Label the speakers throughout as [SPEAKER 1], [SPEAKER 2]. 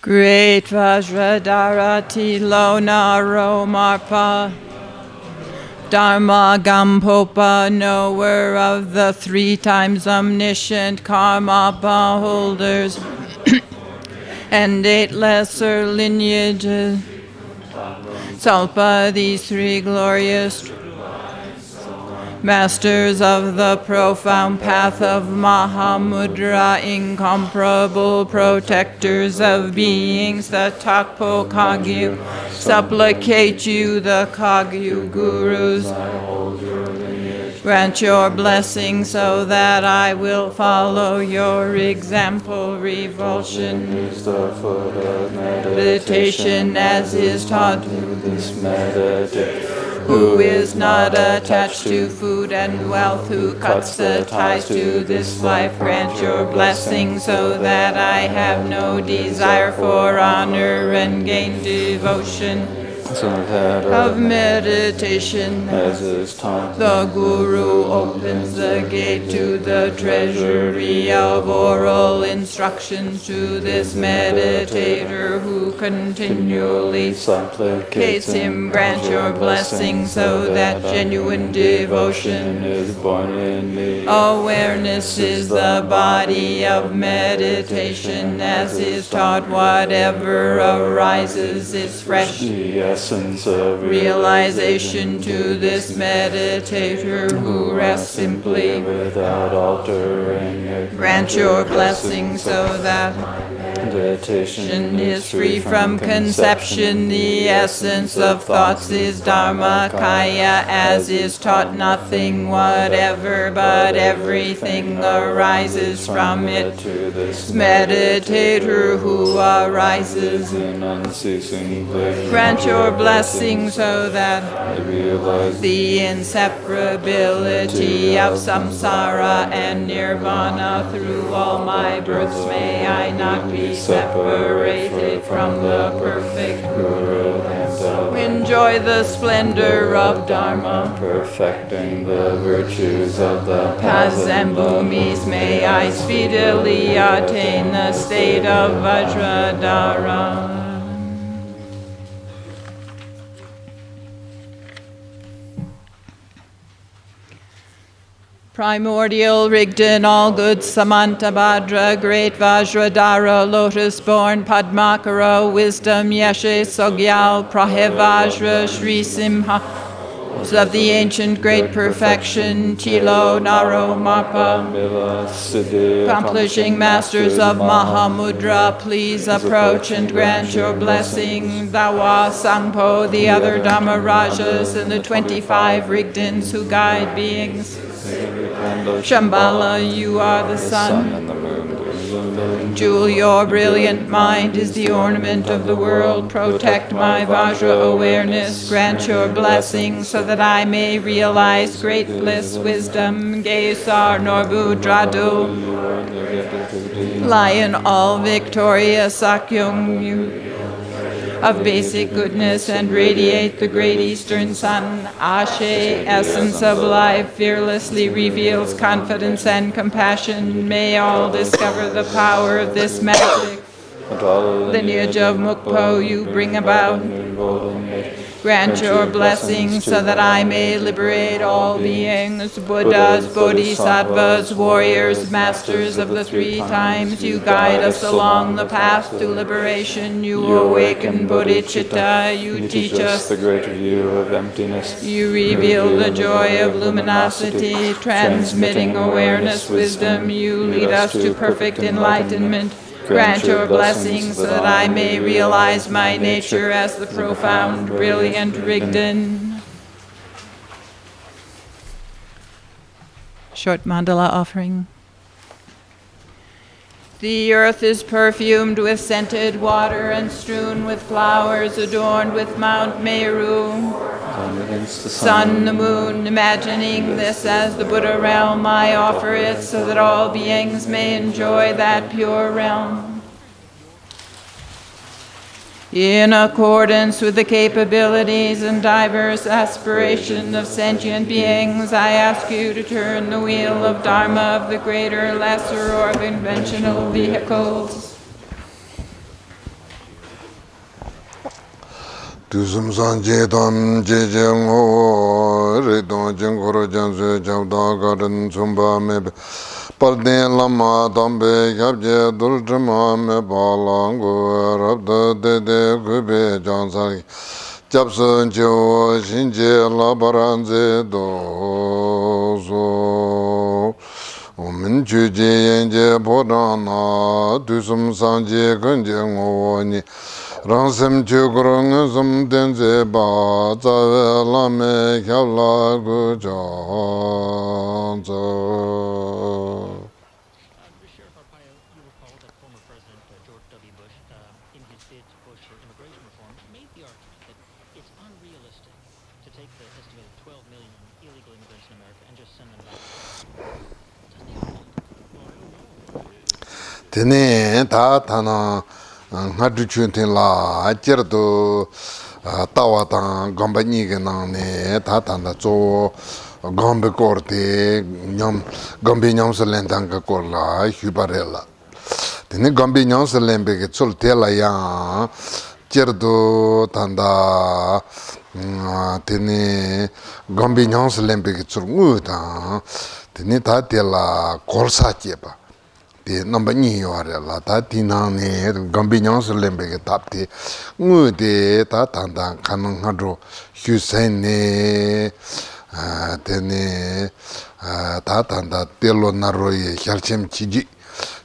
[SPEAKER 1] Great Vajradharati Lonaro Marpa Dharma Gampopa, knower of the 3 times omniscient karma beholders and 8 lesser lineages. Salpa, these 3 glorious masters of the profound path of Mahamudra, incomparable protectors of beings, the Takpo Kagyu, supplicate you, the Kagyu Gurus, grant your blessing so that I will follow your example. Revulsion is the foot of meditation, as is taught to this meditation. Who is not attached to food and wealth, who cuts the ties to this life, grant your blessing so that I have no desire for honor and gain devotion. Of meditation, as is taught, the Guru opens the gate to the treasury of oral instructions to this meditator who continually supplicates him. Grant your blessing so that genuine devotion is born in me. Awareness is the body of meditation, as is taught, whatever arises is fresh. Essence of realization to this meditator who rests simply without altering. Grant your blessing so that meditation is free from conception. The essence of thoughts is Dharmakaya, as is taught, nothing whatever but everything arises from it. To this meditator who arises in unceasing bliss, grant your blessing so that I realize the inseparability of samsara and nirvana. Through all my births may I not be separated from the perfect Guru himself. Enjoy the splendor of Dharma, perfecting the virtues of the paths and bhumis. May I speedily attain the state of Vajradhara. Primordial, Rigden, all good, Samantabhadra, great Vajradhara, lotus-born, Padmakara, wisdom, Yeshe, Sogyal, Prahevajra, Sri Simha, of the ancient great perfection, Tilo, Naro, Marpa, accomplishing masters of Mahamudra, please approach and grant your blessing. Dawa, Sangpo, the other Dhamarajas, and the 25 Rigdens who guide beings. Shambhala, you are the sun and the moon. Jewel, your brilliant mind is the ornament of the world. Protect my Vajra awareness. Grant your blessing so that I may realize great bliss, wisdom. Gesar, Norbu, Dradu, Lion, all victorious, Sakyong, you of basic goodness and radiate the great eastern sun. Ashe, essence of life, fearlessly reveals confidence and compassion. May all discover the power of this magic lineage of Mukpo you bring about. Grant your blessing so that I may liberate all beings, Buddhas, Bodhisattvas, warriors, masters of the 3 times. You guide us along the path to liberation. You awaken bodhicitta. You teach us the great view of emptiness. You reveal the joy of luminosity, transmitting awareness, wisdom. You lead us to perfect enlightenment. Grant your blessing so that I may realize my nature as the profound, brilliant Rigden. Short mandala offering. The earth is perfumed with scented water and strewn with flowers, adorned with Mount Meru. The sun, the moon, imagining this as the Buddha realm, I offer it so that all beings may enjoy that pure realm. In accordance with the capabilities and diverse aspirations of sentient beings, I ask you to turn the wheel of Dharma of the greater, lesser, or conventional vehicles.
[SPEAKER 2] Dusum Sanje Dom Jejang O Redon Jangoro Jansu Javda Garden Sumba Mebe Parden Lama Dambe Yabje Duldrama Me Balango Rabda Dede Gube Jansari Japsun Jo Shinje Labaranze Dozo Omin Chuje Yenje Bodana Dusum Sanje Gunjang Oni Ransam Chukurung Sum Denze Ba Zave Lame Kyabla Gujanza.
[SPEAKER 3] Sheriff Arpaio, you recall that former President George W. Bush, in his bid to push for immigration reform, made the argument that it's unrealistic to take the estimated 12 million illegal immigrants in America and just send them back to China. Doesn't he hold? Well, I don't know.
[SPEAKER 2] Tene ta tana ngadu chuntin la ajerdo tawa ta gamba nige nang ne ta tanda zo gamba korte nyam gambi nyam selen tanga korla hubarela. Tene gambi nyam selen bege chul tela ya jerdo tanda tene gambi nyam selen bege chul ngu ta tene ta tela korsa cheba. The number new or la tatina gambi nyons lembe tapti ngude ta tanda kanang hadro husene tene ta tanda telo naroye hyalchem chiji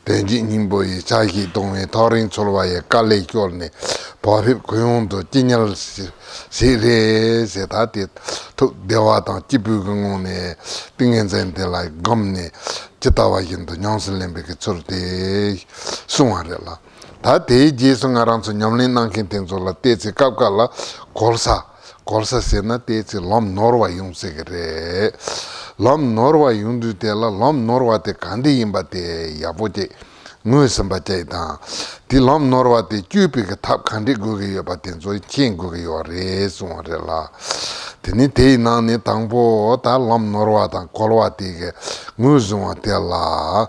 [SPEAKER 2] tenji nimbo ye chagi tongwe thorin cholwa ye kale kyolne pahip koyondo tinyal sire se tati to dewa ta chipu ngone tingen zente la gomne chitawa yendo nyonsen lembe ke churde sungare la ta te je sungaran so nyamlin nangkin tenzo la te se kapka la kolsa se na te se lom norwa yung segre lom norwa yung du te la lom norwa te kandi yimba te yabote ngui samba chay ta ti lom norwa te kyupi ke tap kandi guge yo pa tenzo chen guge yo re sungare la teni te na ne tangpo ta lam norwa ta kolwa te ke ngu zungwa te la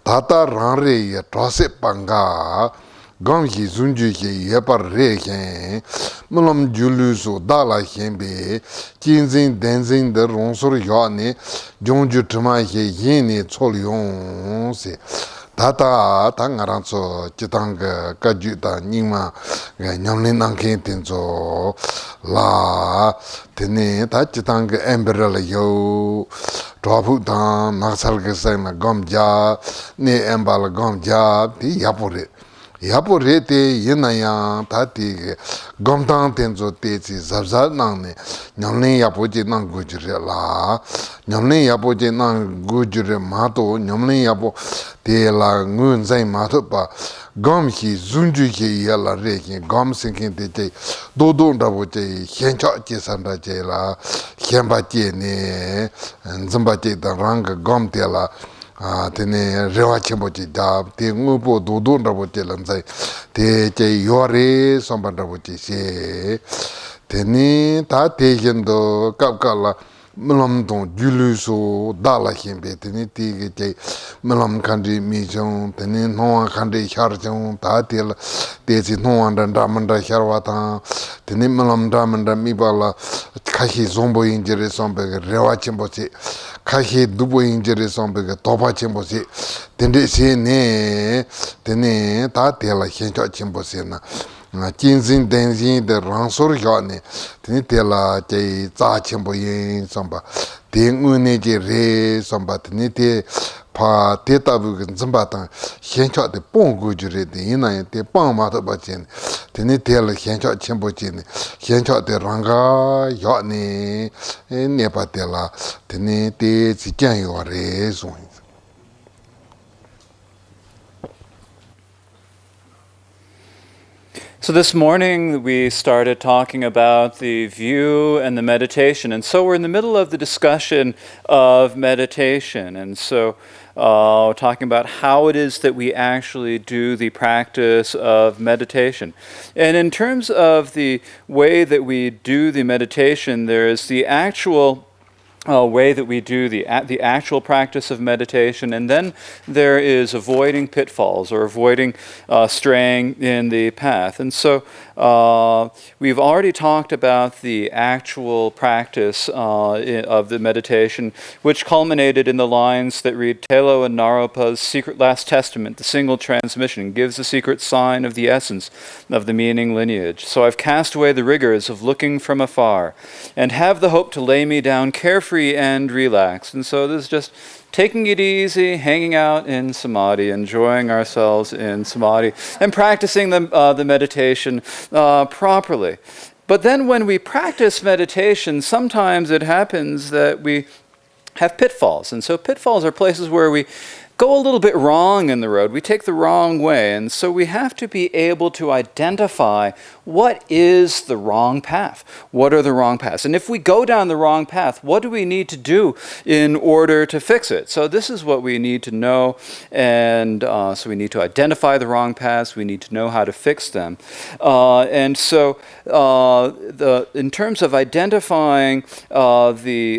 [SPEAKER 2] tata rang re ye trase panga gam hi zunju ke ye par re khen mulam julu su da la khen be jinzin denzin de ronsor yo ne jongju tuma ke yin ne chol yong se tata ta ngaranso chitang ka ju ta ningma nyamlin nangken tenzo la tene ta chitang umbrella yo drapu ta naksal ke na gomja ne embal gomja ti yapore te yenaya ta ti gomtang tenzo te chi zabza nang ne nyamlin yapoje nang gujure la nyamlin yapoje nang gujure ma to nyamlin yapo te la ngun zai ma to pa gom hi zunju ke yala re ke gom sinkin te che do do ndabo che hencha che sanda che la henba che ne zamba che da rang gom te la tene rewa chembo che da te ngupo do do ndabo che lan zai te che yore somba ndabo che se tene ta te yendo kap la Melam don julu so dala himbe teni tige che melam kandri mi jong teni noa kandri char jong ta tel tezi noa danda manda charwata teni melam damanda mi bala kahi zombo injere sombe rewa chimbo che kahi dubo injere sombe topa chimbo che tende se ne teni ta tel hencho chimbo se na jinzin denzin de rangsor yone teni tela che za chenpo yin samba ten une je re samba teni te pa te tabu zimba tang hencha de pong gu jure de ina te pang ma to ba chen teni tela hencha chenpo chen hencha de ranga yone ne pa tela teni te chi kyan yo re so.
[SPEAKER 1] So this morning we started talking about the view and the meditation, and so we're in the middle of the discussion of meditation, and so talking about how it is that we actually do the practice of meditation. And in terms of the way that we do the meditation, there is the actual
[SPEAKER 4] way that we do the actual practice of meditation, and then there is avoiding pitfalls or avoiding straying in the path. And so we've already talked about the actual practice of the meditation, which culminated in the lines that read, Telo and Naropa's secret last testament, the single transmission, gives the secret sign of the essence of the meaning lineage. So I've cast away the rigors of looking from afar, and have the hope to lay me down carefree and relaxed. And so this is just taking it easy, hanging out in samadhi, enjoying ourselves in samadhi, and practicing the meditation properly. But then when we practice meditation, sometimes it happens that we have pitfalls. And so pitfalls are places where we go a little bit wrong in the road. We take the wrong way. And so we have to be able to identify what is the wrong path. What are the wrong paths? And if we go down the wrong path, what do we need to do in order to fix it? So this is what we need to know. And so we need to identify the wrong paths. We need to know how to fix them. And so in terms of identifying the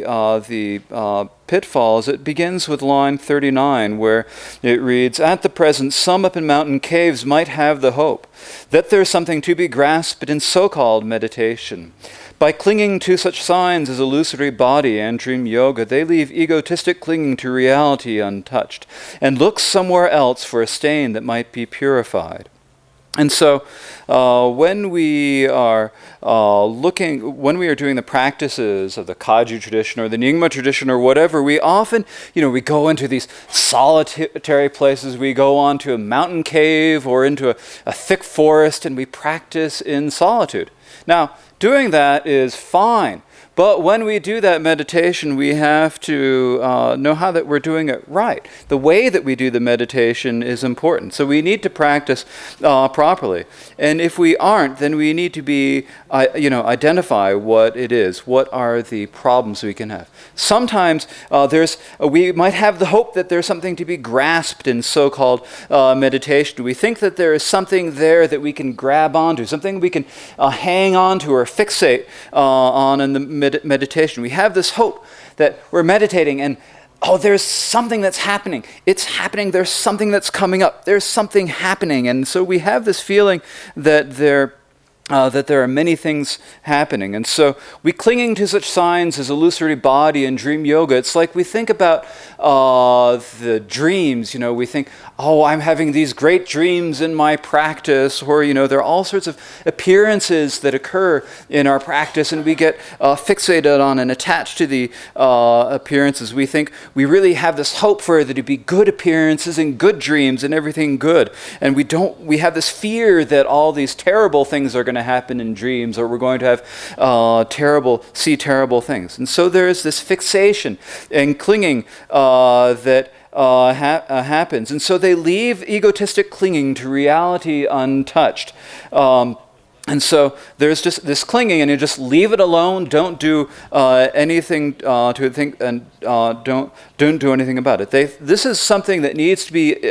[SPEAKER 4] pitfalls, it begins with line 39, where it reads, At the present, some up in mountain caves might have the hope that there's something to be grasped in so-called meditation. By clinging to such signs as illusory body and dream yoga, they leave egotistic clinging to reality untouched, and look somewhere else for a stain that might be purified. And so when we are doing the practices of the Kagyu tradition or the Nyingma tradition or whatever, we often, we go into these solitary places. We go onto a mountain cave or into a thick forest, and we practice in solitude. Now, doing that is fine. But when we do that meditation, we have to know how that we're doing it right. The way that we do the meditation is important. So we need to practice properly. And if we aren't, then we need to be, identify what it is. What are the problems we can have? Sometimes we might have the hope that there's something to be grasped in so-called meditation. We think that there is something there that we can grab onto, something we can hang onto or fixate on in the meditation. We have this hope that we're meditating and, there's something that's happening. It's happening. There's something that's coming up. There's something happening. And so we have this feeling that there are many things happening. And so we clinging to such signs as illusory body and dream yoga. It's like we think about the dreams. We think, I'm having these great dreams in my practice, or, there are all sorts of appearances that occur in our practice, and we get fixated on and attached to the appearances. We think we really have this hope for there to be good appearances and good dreams and everything good. And we have this fear that all these terrible things are going to happen in dreams, or we're going to have see terrible things. And so there is this fixation and clinging that happens. And so they leave egotistic clinging to reality untouched. And so there's just this clinging, and you just leave it alone. Don't do anything to think, and don't do anything about it. This is something that needs to be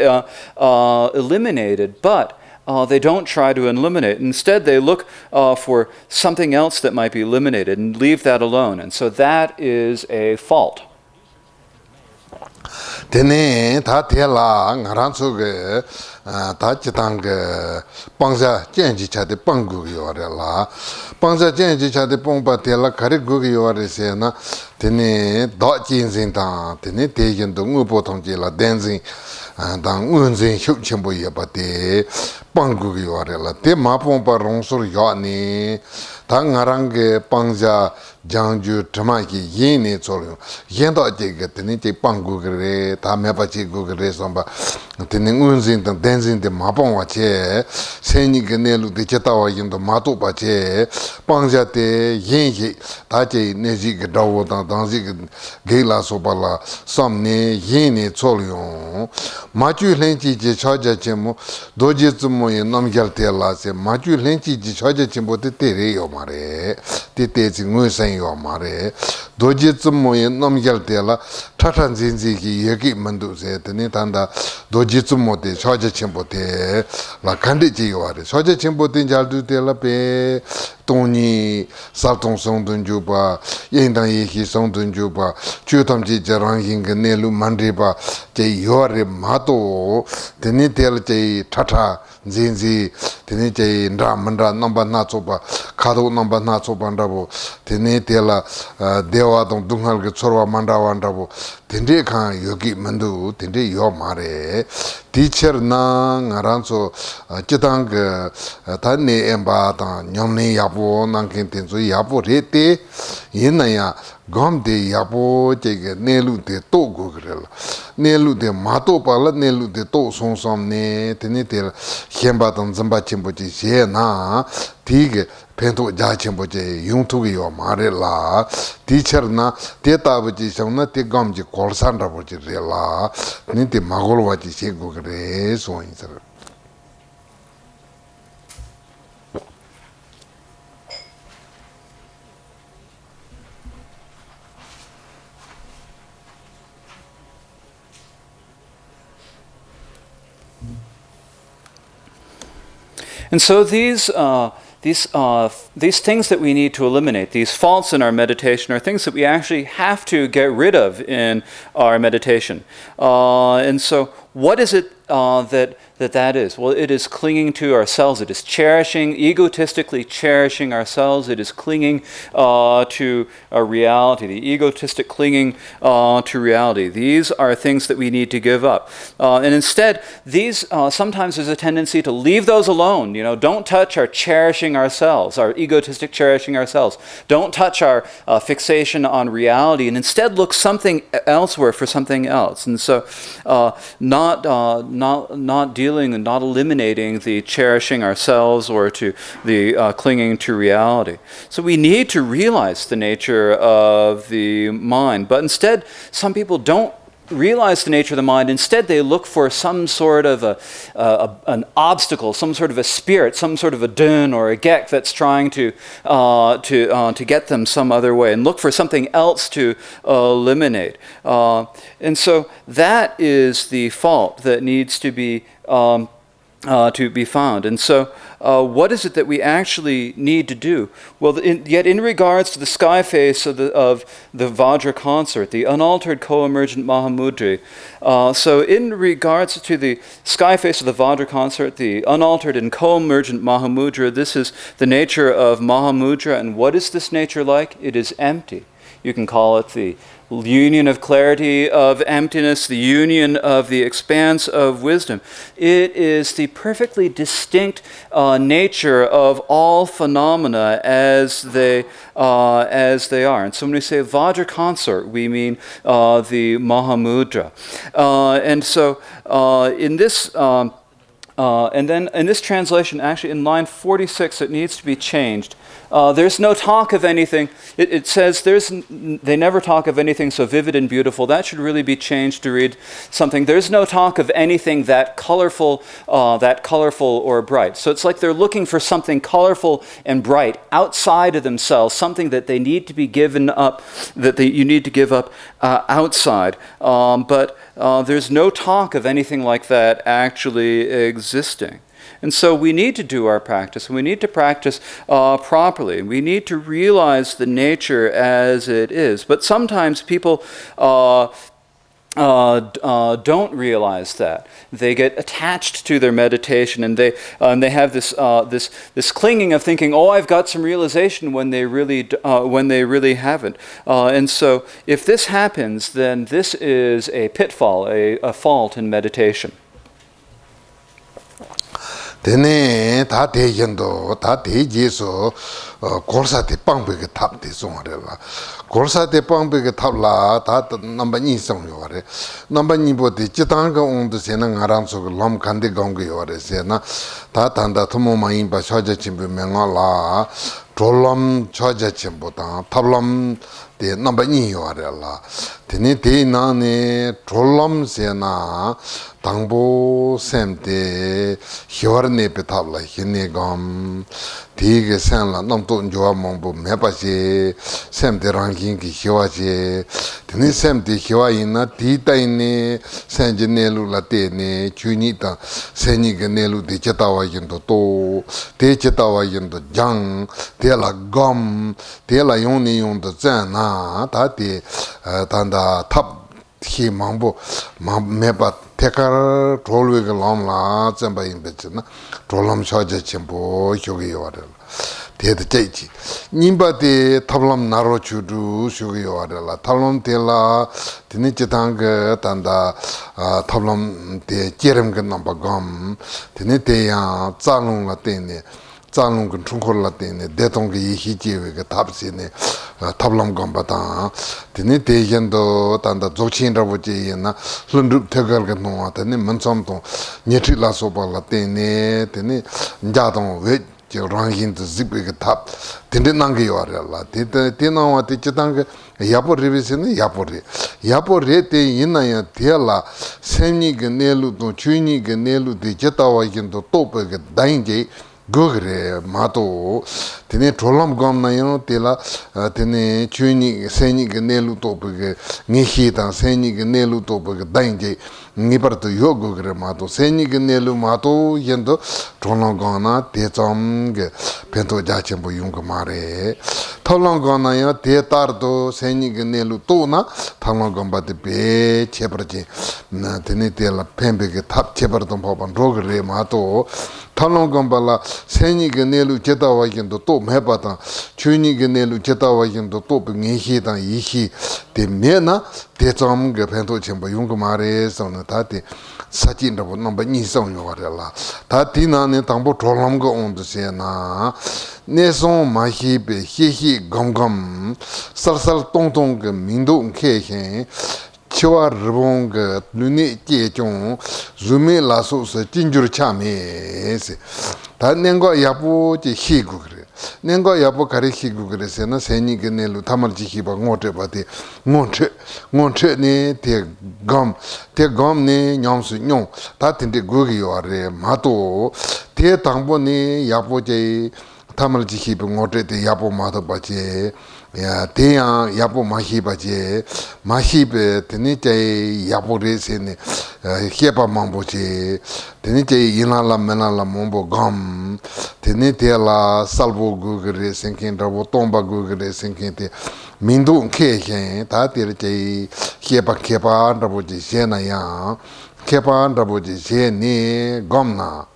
[SPEAKER 4] eliminated, but they don't try to eliminate. Instead, they look for something else that might be eliminated and leave that alone. And so that is a fault.
[SPEAKER 2] Tene ta tela ngaranso ge ta chitang ge pangja chenji chade pangu yore la pangja chenji chade pongpa tela kare gu yore se na tene do jin sin ta tene te yin do ngu po tong ji la den sin dang un sin hyu chen bo ye ba de pangu yore la te ma pongpa rong sur yo ni ta ngarang ge pangja jangju tama ki yin ne chol yin do je ge tene te pangu ge ta me pa chi gu ge so ba tene un sin dang den sin de ma pong wa che se ni ge ne lu de che ta wa yin do ma to ba che pangja te yin yi ta che ne ji ge do wo dang ji ge la so ba la sam ne yin ne chol yo ma chu len chi je cha ja che mo do ji zu mo ye nam gyal te la se ma chu len chi je cha ja che mo te re yo ma re te ji ngui san yo ma re do ji zu mo ye nam gyal te la ta tan jin ji ki ye ki man du se te ne tan da do ji zu mo te cha ja che mo te la kan de ji yo re cha ja che mo te jal du te la pe Tony Salton Song Dunjuba, Yendang Yiki Song Dunjuba, Chutamji Jaranging Nelu Mandriba, Jay Yore Mato, Tenitel Jay Tata, Zinzi, Tenite Ndra number Natsoba, Kado number Natsobandabo, Tenitela Dewa Don Dungal Sorwa Mandawandabo, Tende Kan Yogi Mandu, Tende Yomare, teacher Nang Aranso, Chitang Tane Emba, Nyomni Yapo, Nankin Tenzo Yapo Rete, Yenaya, Gomde Yapo, Jake, Nelu de Togo Grill, Nelu de Mato Pala, Nelu de To Song Som Ne, Tenitel, Hembatan Zamba Chimbochi, Siena, Tig, Pento Jachimboche, Yuntu Yomare La, teacher Na, Teta Vichi Sona, Tegomji, Colsandra Bochi Rela, Niti Magolwachi Sego Gre, so insert.
[SPEAKER 4] And so these things that we need to eliminate, these faults in our meditation, are things that we actually have to get rid of in our meditation. And so what is it that is? Well, it is clinging to ourselves. It is egotistically cherishing ourselves. It is clinging to a reality, the egotistic clinging to reality. These are things that we need to give up. And instead, these sometimes there's a tendency to leave those alone. Don't touch our cherishing ourselves, our egotistic cherishing ourselves. Don't touch our fixation on reality, and instead look something elsewhere for something else. And so, not dealing and not eliminating the cherishing ourselves or to the clinging to reality. So we need to realize the nature of the mind, but instead some people don't realize the nature of the mind. Instead, they look for some sort of an obstacle, some sort of a spirit, some sort of a dun or a gek that's trying to get them some other way, and look for something else to eliminate. And so that is the fault that needs to be found. And so what is it that we actually need to do? Well, yet in regards to the sky face of the Vajra consort, the unaltered co-emergent Mahamudra, so in regards to the sky face of the Vajra consort, the unaltered and co-emergent Mahamudra, this is the nature of Mahamudra. And what is this nature like? It is empty. You can call it the union of clarity, of emptiness, the union of the expanse of wisdom. It is the perfectly distinct nature of all phenomena as they are. And so when we say Vajra consort, we mean the Mahamudra. And so in this and then in this translation, actually in line 46, it needs to be changed. There's no talk of anything. It says they never talk of anything so vivid and beautiful. That should really be changed to read something. There's no talk of anything that colorful or bright. So it's like they're looking for something colorful and bright outside of themselves, something that they need to be given up, you need to give up outside. But there's no talk of anything like that actually existing. And so we need to do our practice, and we need to practice properly. We need to realize the nature as it is. But sometimes people don't realize that. They get attached to their meditation, and they have this clinging of thinking, "Oh, I've got some realization," when they really haven't. And so, if this happens, then this is a pitfall, a fault in meditation.
[SPEAKER 2] Tene ta tejendo ta tejeso korsa te pangbe ke tap de songrela korsa te pangbe ke tap la ta number ni song yore number ni bo de chitang ga on de sena ngarang so lom khande gong ge yore sena ta tanda thomo mai ba choja chimbe menga la trolam choja chimbo ta tablam 대 넘버 2 요아래라 되네 대나네 졸람 세나 당보 샘데 히와르네 베탑라 히네감 디게 산라 넘도 조아 몽보 메바시 샘데 랑긴기 히와지 되네 샘데 히와이나 디타이네 산제네루 라테네 주니다 세니게 네루 디체타와 인도 또 디체타와 인도 장 데라 감 데라 용니 용도 잖아 다디 단다 탑 히 망보 메바 테카르 롤웨가 롬라 점바인 베츠나 롤람 샤제 쳔보 쇼기 요아레 데드 제이지 님바데 탑람 나로 추두 쇼기 요아레라 탑람 텔라 디니치 당가 단다 탑람 데 제렘가 넘바감 디니테야 짜롱라 테네 장롱 중콜라 때네 대통기 희지외가 답시네 탑람 검바다 드네 대견도 단다 조친라보지나 룬룹 태갈가 노아다네 먼som도 니트라소발라 때네 드네 자동 왜 랑긴도 집베가 탑 딘딘난게 요아랄라 디나와티 치당게 야포리비스네 야포레테 이나야 테라 세니게 넬루도 추니게 넬루디 제타와긴도 토페게 다인게 고그레 마도 테네 졸람 감나요 테라 테네 추니 세니게 넬루 토페게 니히다 세니게 넬루 토페게 다인게 니버도 요고그레 마도 세니게 넬루 마도 옌도 졸람 감나 대점게 벤토 자침보 용거 마레 털람 감나요 대타르도 세니게 넬루 또나 털람 감바데 베 제버지 나 테네 테라 펜베게 탑 제버도 법은 로그레 마도 털람 감발라 세니게 넬루 제다와긴도 또 해봐다 주니게 넬루 제다와긴도 또 빙히다 이히 데메나 대점게 벤토 쳔보 용거 마레서는 다데 사진도 넘버 2 성요와라 다디나네 당보 졸람거 온드세나 내송 마히베 히히 검검 살살 똥똥게 민도 케헤 치와 르봉가 누니 제종 주메 라소스 진주르 차메세 단nen거 야부지 히구 그래 nen거 야부 가리 히구 그래서나 세니게 넬루 타말지 히바 ngote 바데 ngote 대검네 냠수 뇽 다틴데 고기 요아레 마도 대 당보네 야부제 타말지 히바 ngote 데 야부 마도 바제 야 대야 야보 마히바제 마히베 데니제 야보레세네 헤바망보제 데니제 이나라 메나라 몽보 감 데니테라 살보 구그레 생킨다보 톰바 구그레 생킨테 민도 케헤 다테르제 헤바 라보제 제나야 케바 라보제 제니 감나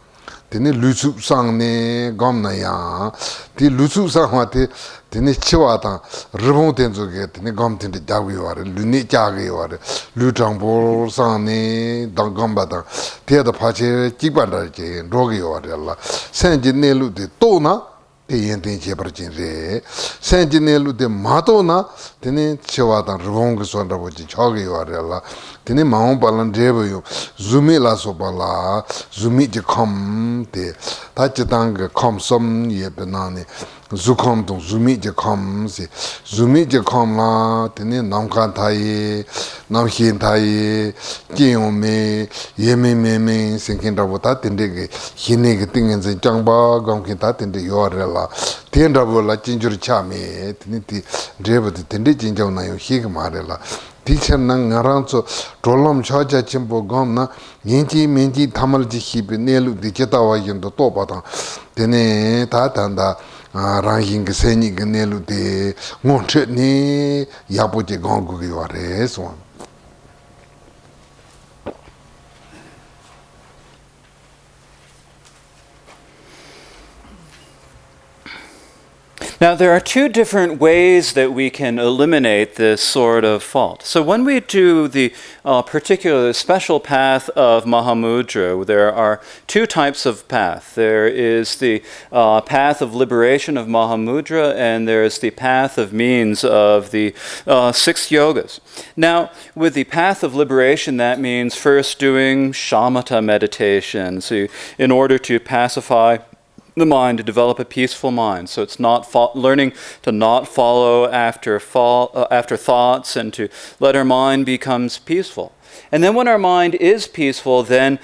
[SPEAKER 2] 데니 루수 상네 감나야 디 루수 상한테 데니 치와다 르봉 된조게 데니 감텐데 자위와레 루니 자게와레 루장보 상네 당감바다 데다 파체 찍반다제 로게와레라 센진네루데 또나 대연된 제버진레 센진네루데 마도나 데니 치와다 르봉게 손다보지 저게와레라 데니 마음발란 제버요 주미라소발라 주미제 컴데 다치당게 컴섬 예베나네 주컴동 주미제 컴세 주미제 컴라 데니 남칸타이 남힌타이 기요메 예메메메 생긴다보다 텐데게 히네게 띵엔제 장바 감긴다 텐데 요아레라 텐다볼라 진주르 차메 데니티 제버데 텐데 진정나요 히게 마레라 디천낭 나란초 졸람 차자 침보 감나 옌지 멘지 타말지 히베 네루 디체타와긴도 또바다 데네 다단다 랑hin게 세니게 넬루데 몬체니 야보제 강국이 와레소
[SPEAKER 4] Now, there are two different ways that we can eliminate this sort of fault. So when we do the particular special path of Mahamudra, there are two types of path. There is the path of liberation of Mahamudra, and there is the path of means of the 6 yogas. Now, with the path of liberation, that means first doing shamatha meditation, so in order to pacify the mind, to develop a peaceful mind. So it's not learning to not follow after thoughts, and to let our mind becomes peaceful. And then when our mind is peaceful, then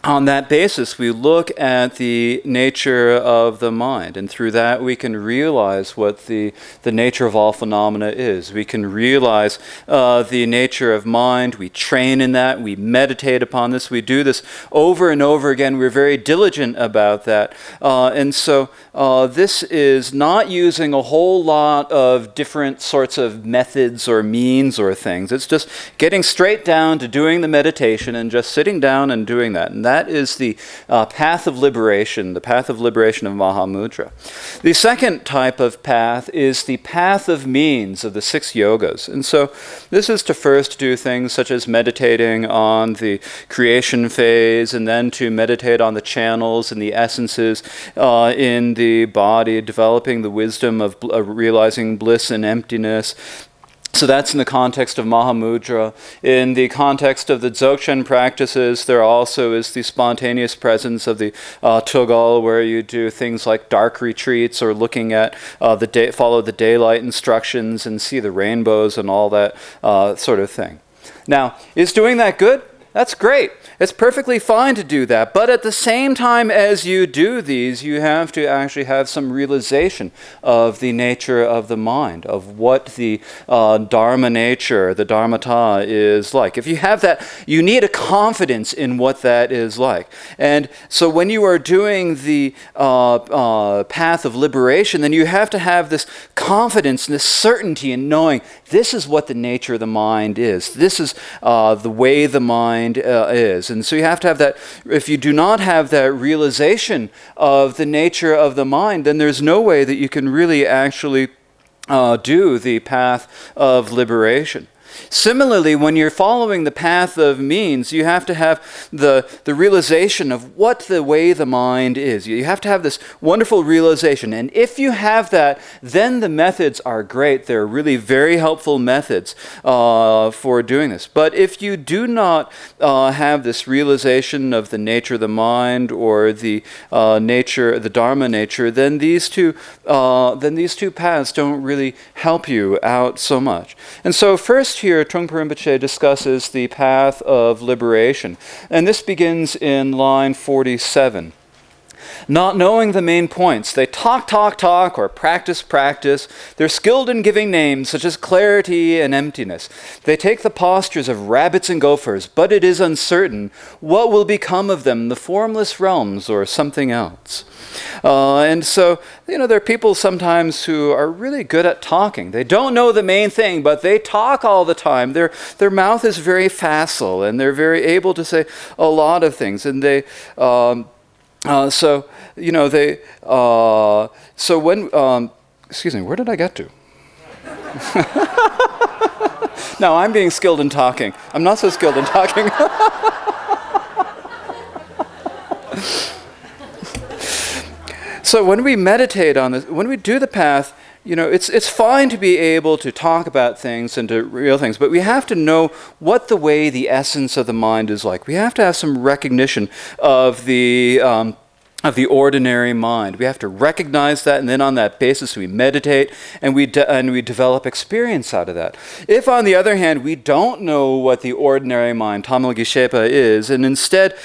[SPEAKER 4] on that basis, we look at the nature of the mind, and through that we can realize what the nature of all phenomena is. We can realize the nature of mind. We train in that. We meditate upon this. We do this over and over again. We're very diligent about that. And so this is not using a whole lot of different sorts of methods or means or things. It's just getting straight down to doing the meditation and just sitting down and doing that. And that is the path of liberation, the path of liberation of Mahamudra. The second type of path is the path of means of the 6 yogas. And so this is to first do things such as meditating on the creation phase, and then to meditate on the channels and the essences in the body, developing the wisdom of realizing bliss and emptiness. So that's in the context of Mahamudra. In the context of the Dzogchen practices, there also is the spontaneous presence of the Tugol, where you do things like dark retreats, or looking at follow the daylight instructions and see the rainbows and all that sort of thing. Now, is doing that good? That's great. It's perfectly fine to do that. But at the same time as you do these, you have to actually have some realization of the nature of the mind, of what the Dharma nature, the Dharmata, is like. If you have that, you need a confidence in what that is like. And so when you are doing the path of liberation, then you have to have this confidence and this certainty in knowing this is what the nature of the mind is. This is the way the mind is. And so you have to have that. If you do not have that realization of the nature of the mind, then there's no way that you can really actually do the path of liberation. Similarly, when you're following the path of means, you have to have the realization of what the way the mind is. You have to have this wonderful realization. And if you have that, then the methods are great. They're really very helpful methods for doing this. But if you do not have this realization of the nature of the mind, or the nature, the Dharma nature, then these two paths don't really help you out so much. And so first here, Trungpa Rinpoche discusses the path of liberation. And this begins in line 47. Not knowing the main points, they talk, or practice. They're skilled in giving names such as clarity and emptiness. They take the postures of rabbits and gophers, but it is uncertain what will become of them, the formless realms or something else. And so, there are people sometimes who are really good at talking. They don't know the main thing, but they talk all the time. Their mouth is very facile, and they're very able to say a lot of things. And they, excuse me, where did I get to? No, I'm being skilled in talking. I'm not so skilled in talking. So when we meditate on this, when we do the path, it's fine to be able to talk about things and to real things, but we have to know what the way the essence of the mind is like. We have to have some recognition of the ordinary mind. We have to recognize that, and then on that basis we meditate, and we develop experience out of that. If, on the other hand, we don't know what the ordinary mind, Tamil Geshepa, is, and instead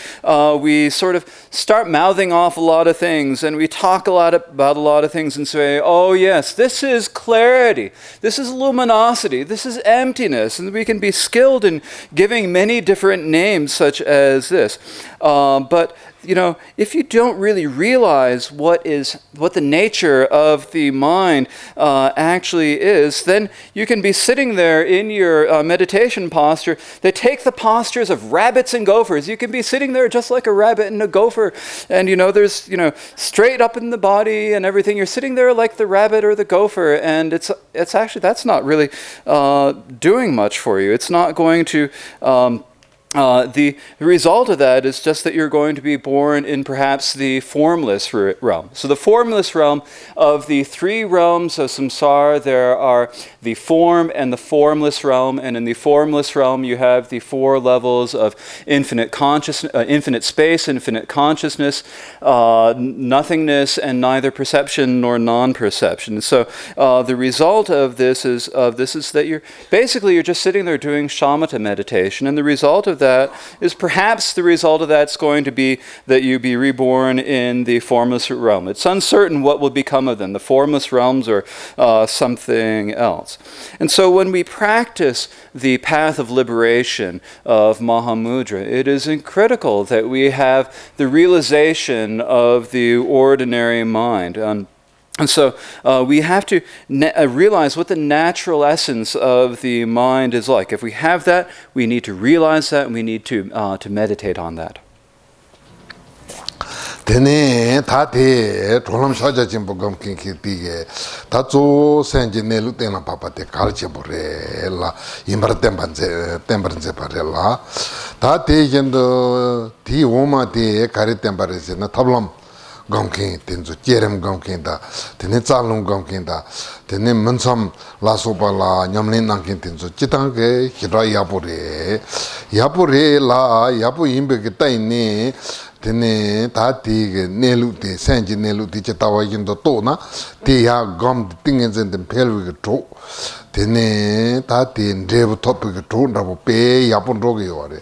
[SPEAKER 4] we sort of start mouthing off a lot of things, and we talk about a lot of things and say, oh yes, this is clarity, this is luminosity, this is emptiness, and we can be skilled in giving many different names such as this. But if you don't really realize what the nature of the mind actually is, then you can be sitting there in your meditation posture. They take the postures of rabbits and gophers. You can be sitting there just like a rabbit and a gopher, and there's straight up in the body and everything. You're sitting there like the rabbit or the gopher, and it's actually, that's not really doing much for you. It's not going to the result of that is just that you're going to be born in perhaps the formless realm. So the formless realm, of the three realms of samsara, there are the form and the formless realm, and in the formless realm you have the four levels of infinite consciousness, infinite space, infinite consciousness, nothingness, and neither perception nor non-perception. So the result of this is that you're just sitting there doing shamatha meditation, and the result of that is perhaps the result of that's going to be that you be reborn in the formless realm. It's uncertain what will become of them, the formless realms or something else. And so when we practice the path of liberation of Mahamudra, it is critical that we have the realization of the ordinary mind. And so we have to realize what the natural essence of the mind is like. If we have that, we need to realize that, and we need to meditate on that.
[SPEAKER 2] Tene tate trolam shaja jimbo gam kinki tige tazo senji nelu tena papa te kalche bore la imbar tembanze pare la tate jendo ti oma te kare tembare se na tablam gamkin tenzo jerem gamkin da tene tsalung gamkin da tene mansam la sopa la nyamlin nangkin tenzo chitang ke hira yapure la yapu imbe ke taine tene tati nelu te senji nelu te chetawa yindo to na te ya gam tingen zen den pelwi ke to tene tati ndrebu topi ke to ndabo pe yapun roge yore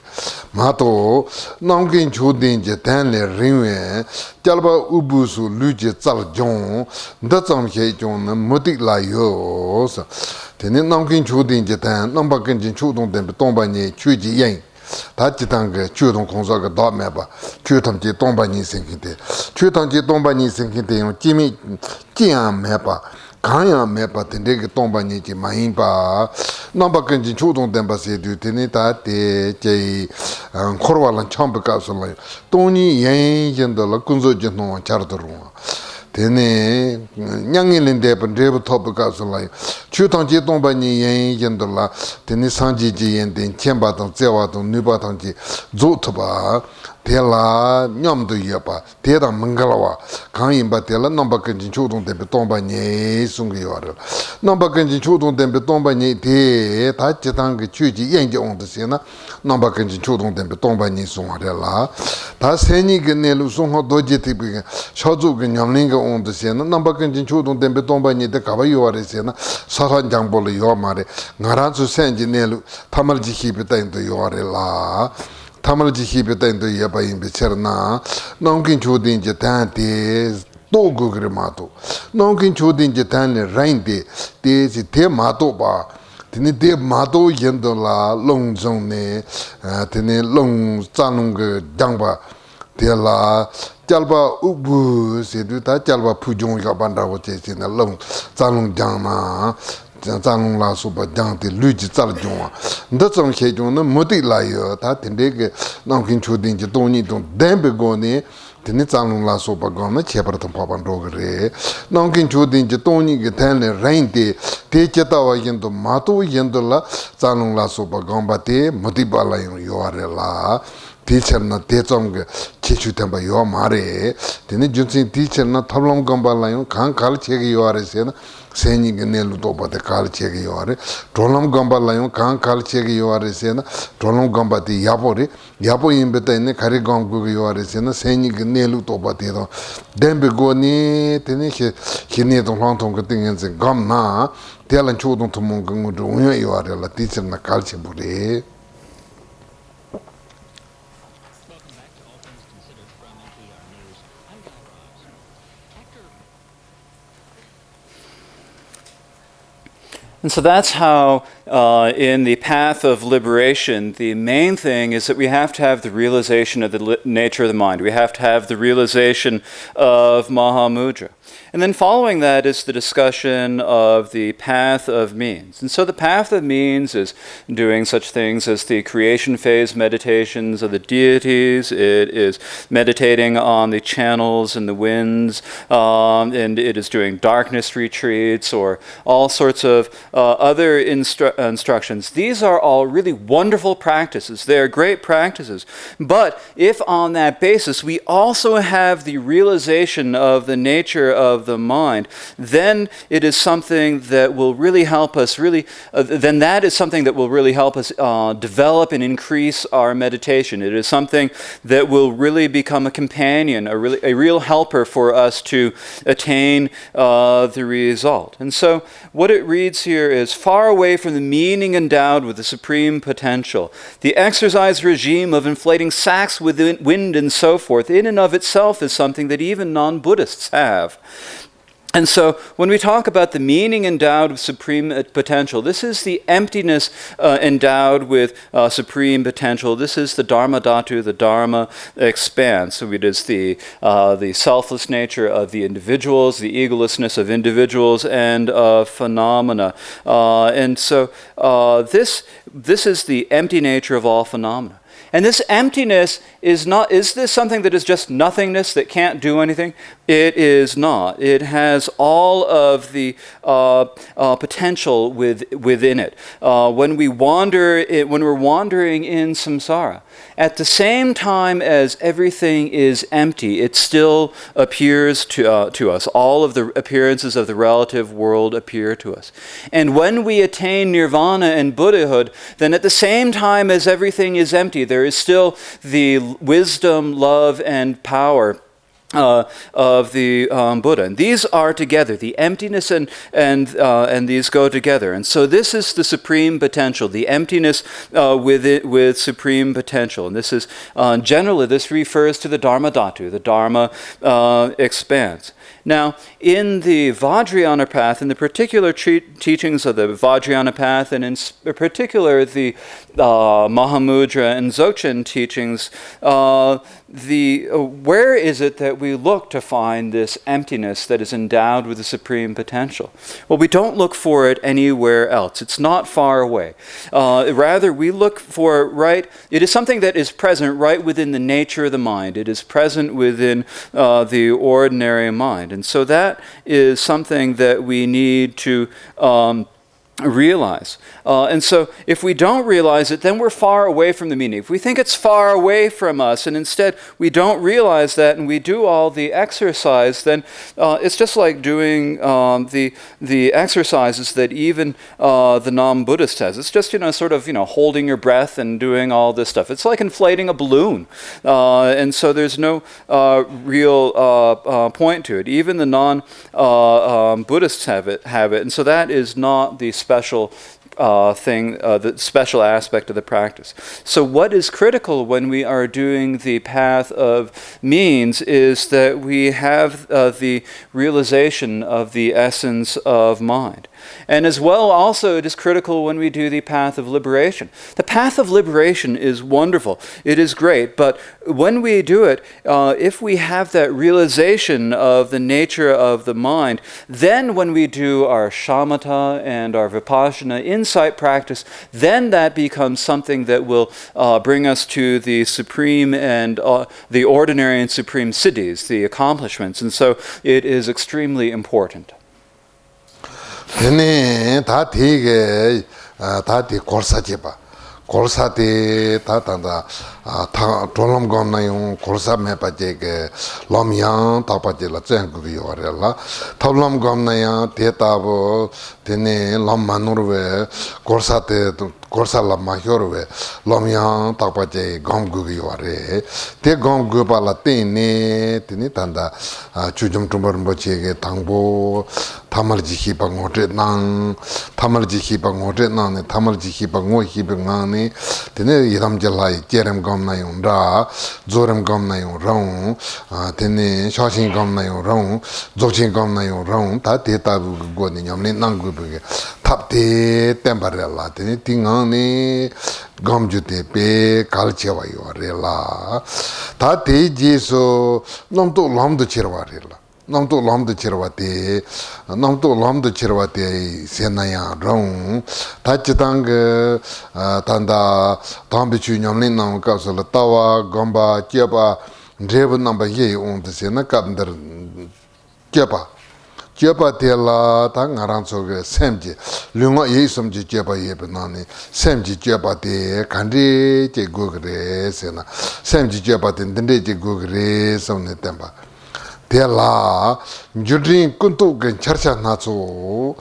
[SPEAKER 2] mato namkin chodin je tenle rinwe jalba ubusu luje tsal jong ndatsam she jong na mutik la yo sa tene namkin chodin je ten namba kenjin chodong den tomba nye chuji yen 다 지당게 주동 공사가 더 매봐 주탐지 동반이 생긴데 주탐지 동반이 생긴데 지미 지안 매봐 강야 매봐 된게 동반이지 많이 봐 넘바근지 주동 덴바세도 되네 다때 제 코로발란 처음 가서라 돈이 연전도 군소지 노 차르더로 되네 냥일인데 번데부 토브 가서라 주통지 동반이 연전도라 되네 상지지 연된 쳔바동 제와동 누바동지 조토바 대라 냠도 여바 대다 મં갈와 강인바 대라 넘바근지 주동데 동반이 숭기요라 넘바근지 주동데 동반이 대 다지당게 주지 연전온데세나 넘바근지 주동데 동반이 숭하래라 다 세니게 내루 숭하 도지티비 셔주게 냠링게 온데세나 넘바근지 주동데 동반이 대 가바요와레세나 사산 장볼이 요마레 나란수 센지 내루 타말지 히베다인도 요와레라 타말지 히베다인도 야바인 비처나 농긴 주딘지 단테 도고 그레마도 농긴 주딘지 단레 라인데 데지 테마도 봐 tene de mato yendo la long zong ne tene long zanung ge dangba de la jalba ubu se du ta jalba pujong ga banda wo che se na long zanung jang na zanung la so ba jang de lu ji zal jong nda zong che jong na mo de la yo ta tende ge nang kin chu din ji dong ni dong den be go ne tene zanung la so ba go na che par tam pa ban ro ge nang kin chu din ji dong ni ge tan le rain de te che ta wa yin do ma to yin do la zanung la so ba go ba te mo di ba la yo are la teacher na te chom ge che chu tam ba yo ma re tene jun sin teacher na thablam gam ba la yo khang khal che ge yo are se na seni ge ne lu to ba te kal che ge yo are trolam gam ba la yo khang khal che ge yo are se na trolam gam ba te ya po re ya po yin be te ne khari gam go ge yo are se na seni ge ne lu to ba te do dem be go ni tene che ne to long tong ge ting en gam na te lan chu dong to mong ge do yo are la teacher na kal che bu re.
[SPEAKER 4] And so that's how, in the path of liberation, the main thing is that we have to have the realization of the nature of the mind. We have to have the realization of Mahamudra. And then following that is the discussion of the path of means. And so the path of means is doing such things as the creation phase meditations of the deities. It is meditating on the channels and the winds. And it is doing darkness retreats or all sorts of other instructions. These are all really wonderful practices. They are great practices. But if on that basis we also have the realization of the nature of the mind, then it is something that will really help us then that is something that will really help us develop and increase our meditation. It is something that will really become a companion, a real helper for us to attain the result. And so what it reads here is, far away from the meaning endowed with the supreme potential, the exercise regime of inflating sacks with wind and so forth, in and of itself is something that even non-Buddhists have. And so when we talk about the meaning endowed with supreme potential, this is the emptiness endowed with supreme potential. This is the Dharma Dhatu, the Dharma expanse. So it is the selfless nature of the individuals, the egolessness of individuals and of phenomena. And so this is the empty nature of all phenomena. And this emptiness is this something that is just nothingness that can't do anything? It is not. It has all of the potential within it. When we're wandering in samsara, at the same time as everything is empty, it still appears to us. All of the appearances of the relative world appear to us. And when we attain nirvana and Buddhahood, then at the same time as everything is empty, there is still the wisdom, love, and power of the Buddha. And these are together. The emptiness and these go together. And so this is the supreme potential, the emptiness with supreme potential. And this is, generally, this refers to the Dharma Dhatu, the Dharma expanse. Now, in the Vajrayana path, in the particular teachings of the Vajrayana path, and in particular the Mahamudra and Dzogchen teachings, where is it that we look to find this emptiness that is endowed with the supreme potential? Well, we don't look for it anywhere else. It's not far away. Rather, we look for it is something that is present right within the nature of the mind. It is present within the ordinary mind. And so that is something that we need to realize. And so if we don't realize it, then we're far away from the meaning. If we think it's far away from us and instead we don't realize that and we do all the exercise, then it's just like doing the exercises that even the non-Buddhist has. It's just, holding your breath and doing all this stuff. It's like inflating a balloon. And so there's no real point to it. Even the non-Buddhists have it. And so that is not the special the special aspect of the practice. So what is critical when we are doing the path of means is that we have the realization of the essence of mind. And as well, also, it is critical when we do the path of liberation. The path of liberation is wonderful. It is great. But when we do it, if we have that realization of the nature of the mind, then when we do our shamatha and our vipassana insight practice, then that becomes something that will bring us to the supreme and the ordinary and supreme siddhis, the accomplishments. And so it is extremely important.
[SPEAKER 2] Tene ta tige ta ti korsa jeba korsa te ta tanda ta tolam gom na yung korsa me pa je ke lom yang ta pa je la chen gu yo re la tolam gom na ya te ta bo tene lom manur we korsa te korsa la ma hyor we lom yang ta pa je gom gu yo re te gom gu pa la tene tanda Chögyam Trungpa Rinpoche ke tangbo tamal ji hi pa ngote nang tamal ji hi pa ngote nang ne tamal ji hi pa ngo hi pa ngang ne tene yiram jalai jerem gom na yung ra zorem gom na yung raung tene shashin gom na yung raung dzogchen gom na yung raung ta te ta bu go ne nyam ne nang gu bu ge tap te tembare la tene tingang ne gom ju te pe kal chewa yo re la ta te ji so nom to lam do cherwa re la nam to lam do cherwa te senaya rong ta chitang tanda tambi chu nyam ne nam ka so la tawa gomba cheba drev namba ye on de sena ka ndar cheba Jeba de la Tang Aranso Semji, Lunga Yisum Jeba Yebanani, Semji Jeba de Kandi Gugre Sena, Semji Jeba de Gugre Sone Temba. De la Judrin Kuntu Gen Charcha Natsu,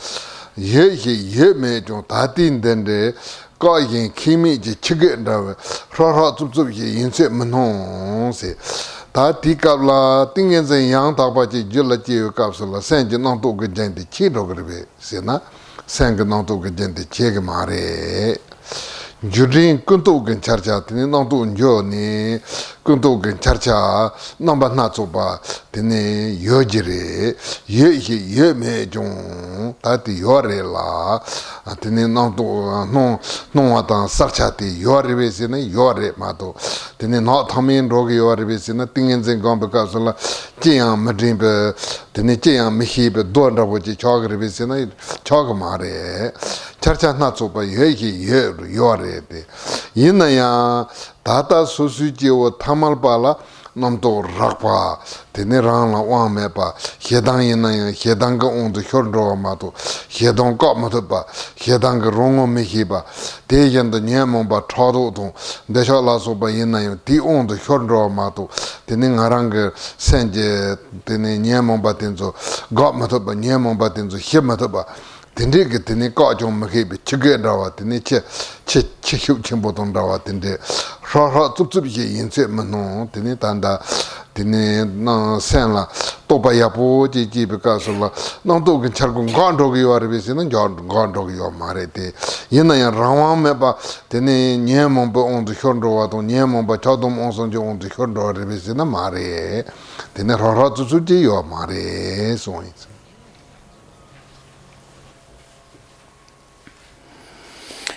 [SPEAKER 2] Ye me Jon Tatin Dende, Goyin Kimi Chicken, Rora Tubzu Yinse Manon se. Ta ti kapla tingen zen yang takpa chi jula chi yu kapsula sen chi nang tu ke jen di chi do kribe se na sen ke nang tu ke jen di chi ke ma re jurin kun tu ke charcha tini nang tu njo ni kun tu ke charcha namba na tsu pa tini yo ji re ye me jong ta ti yo re la tini nang tu nong wa tang sarcha ti yo re be se na yo re ma tu tini na thamin rogi yo re be se na tingen zen gong pe kapsula jiyang ma drin pe tini jiyang mi hi pe don ra bo chi chog re be se na chog ma re charcha na tsu pa ye yo re de yin na ya tata su su ji wo tamal pa la nam to rak pa tini rang la wang me pa hedang yin na ya hedang ka ong to hyor ro ma to hedang ka ma to pa hedang ka rong mi hi pa de yin da nyen mong pa cha do tong de sha la so pa yin na ya di ong to hyor ro ma to tini ngarang ka sen je tini nyen mong pa tin zo ga ma to pa nyen mong pa tin zo hi ma to pa tende ke tene ka jong ma ke be chige rawa tene che hyuk chenpo tong rawa tende ra tsup tsup ye yin tse ma no tene tanda tene na sen la topa ya po ji ji be ka so la nang to gen char gong gan ro ge yo re be se nang gan ro ge yo ma re te yin na ya rawa me ba tene nye mong ba on de hyon ro wa to nye mong ba cha dom on song je on de hyon ro re be se na ma re tene ra tsup tsup ji yo ma re so yin.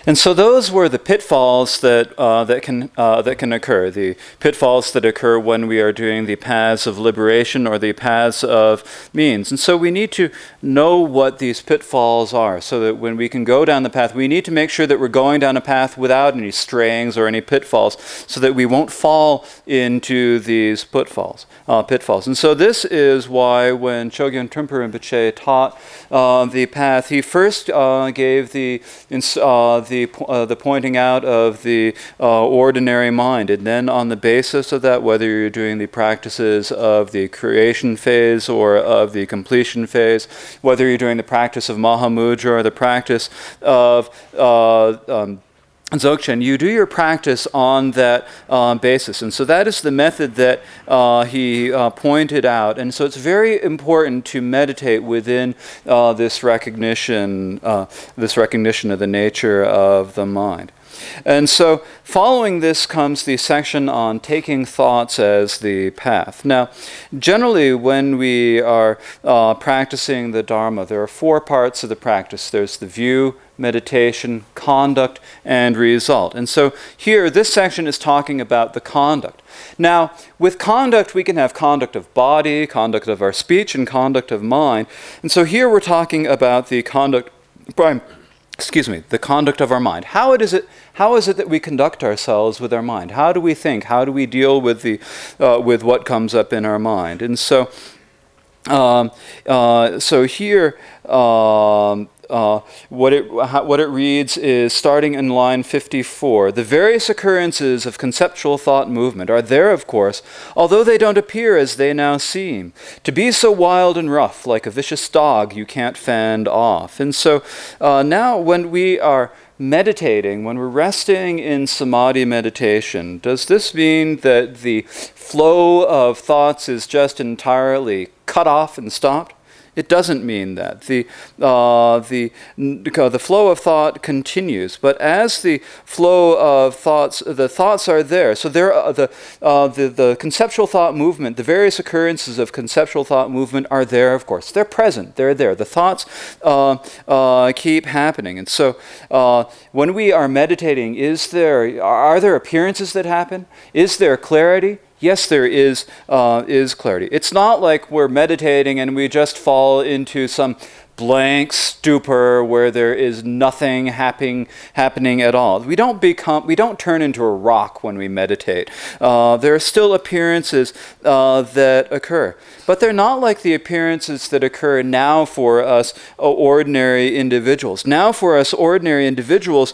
[SPEAKER 4] And so those were the pitfalls that can occur. The pitfalls that occur when we are doing the paths of liberation or the paths of means. And so we need to know what these pitfalls are, so that when we can go down the path, we need to make sure that we're going down a path without any strayings or any pitfalls, so that we won't fall into these pitfalls. And so this is why when Chögyam Trungpa Rinpoche taught the path, he first gave the pointing out of the ordinary mind, and then on the basis of that, whether you're doing the practices of the creation phase or of the completion phase, whether you're doing the practice of Mahamudra or the practice of Dzogchen, you do your practice on that basis. And so that is the method that he pointed out. And so it's very important to meditate within this recognition of the nature of the mind. And so following this comes the section on taking thoughts as the path. Now, generally when we are practicing the Dharma, there are 4 parts of the practice. There's the view, meditation, conduct, and result. And so here, this section is talking about the conduct. Now, with conduct, we can have conduct of body, conduct of our speech, and conduct of mind. And so here we're talking about the conduct of our mind. How is it that we conduct ourselves with our mind? How do we think? How do we deal with with what comes up in our mind? And so, here. What it reads is, starting in line 54, the various occurrences of conceptual thought movement are there, of course, although they don't appear as they now seem, to be so wild and rough, like a vicious dog you can't fend off. And so now when we are meditating, when we're resting in samadhi meditation, does this mean that the flow of thoughts is just entirely cut off and stopped? It doesn't mean that. The flow of thought continues, but as the flow of thoughts, the thoughts are there. So there are the conceptual thought movement, the various occurrences of conceptual thought movement are there, of course. They're present, they're there. The thoughts keep happening. And so when we are meditating, are there appearances that happen? Is there clarity? Yes, there is clarity. It's not like we're meditating and we just fall into some blank stupor where there is nothing happening at all. We don't turn into a rock when we meditate. There are still appearances that occur, but they're not like the appearances that occur now for us ordinary individuals. Now for us ordinary individuals,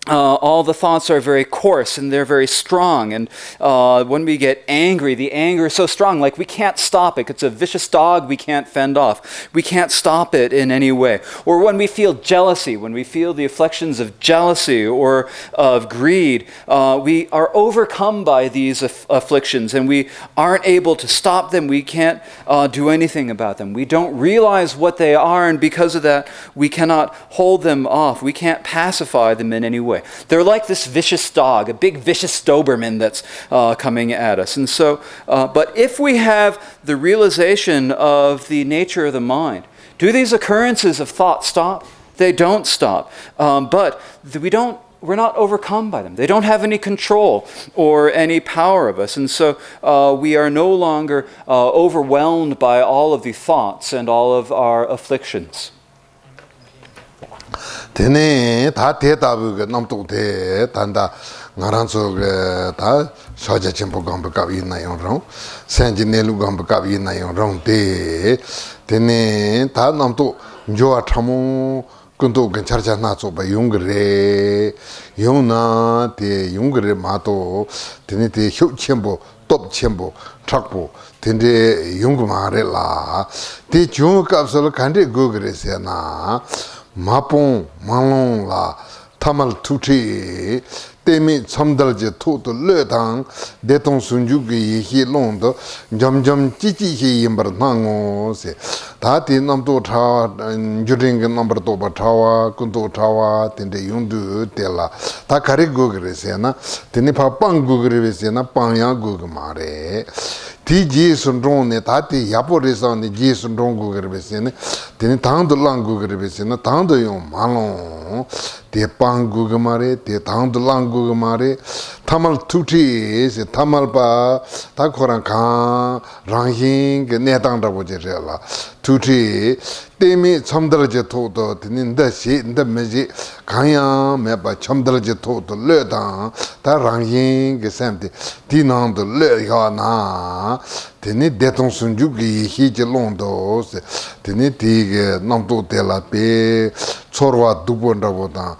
[SPEAKER 4] all the thoughts are very coarse and they're very strong. And when we get angry, the anger is so strong, like we can't stop it. It's a vicious dog we can't fend off. We can't stop it in any way. Or when we feel jealousy, when we feel the afflictions of jealousy or of greed, we are overcome by these afflictions and we aren't able to stop them. We can't do anything about them. We don't realize what they are, and because of that, we cannot hold them off. We can't pacify them in any way. They're like this vicious dog, a big vicious Doberman that's coming at us. And so, but if we have the realization of the nature of the mind, do these occurrences of thought stop? They don't stop. But we're not overcome by them. They don't have any control or any power of us. And so we are no longer overwhelmed by all of the thoughts and all of our afflictions.
[SPEAKER 2] Tene ta te tabu ge nam tu te tanda ngaran so ge ta shaja chempo gam ka wi na yon rong san jin ne lu gam ka wi na yon rong te tene ta nam tu jo a thamu kun tu gen char cha na so ba yung re yung na te yung re ma to tene te hyu chempo top chempo thakpo tene yung ma re la te jo ka so kan de go re se na Mapong Malong la Tamal Tuti Temi Samdalje Toto Letang Detong Sunjuki Hi Londo Jam Chichi Yimber Nango se Tati Namto Tawa Juring number Toba Tawa Kunto Tawa Tende Yundu Tela Takari Gugre Sena Tenipa Pang Gugre Sena Panya Gugmare Ti Sundrone Tati Yaporisa Ji Sundron Gugre Sene Teni Tang Lang Gugre Sena Tang Yon Malong Te Pang Gugmare Te Tang Lang Gugmare Tamal Tuti se Tamal Pa Takoran Khan Ranging Netang Rabojela Tuti Temi Chamdalje Toto Tininda Si in the Meji Kanya Meba Chamdalje Toto Letang Ta Ranging Semti Tinang the Leana Tini Deton Sunjuki Hiji Londo Tini Tig Namto Tela Pe Chorwa Dubonda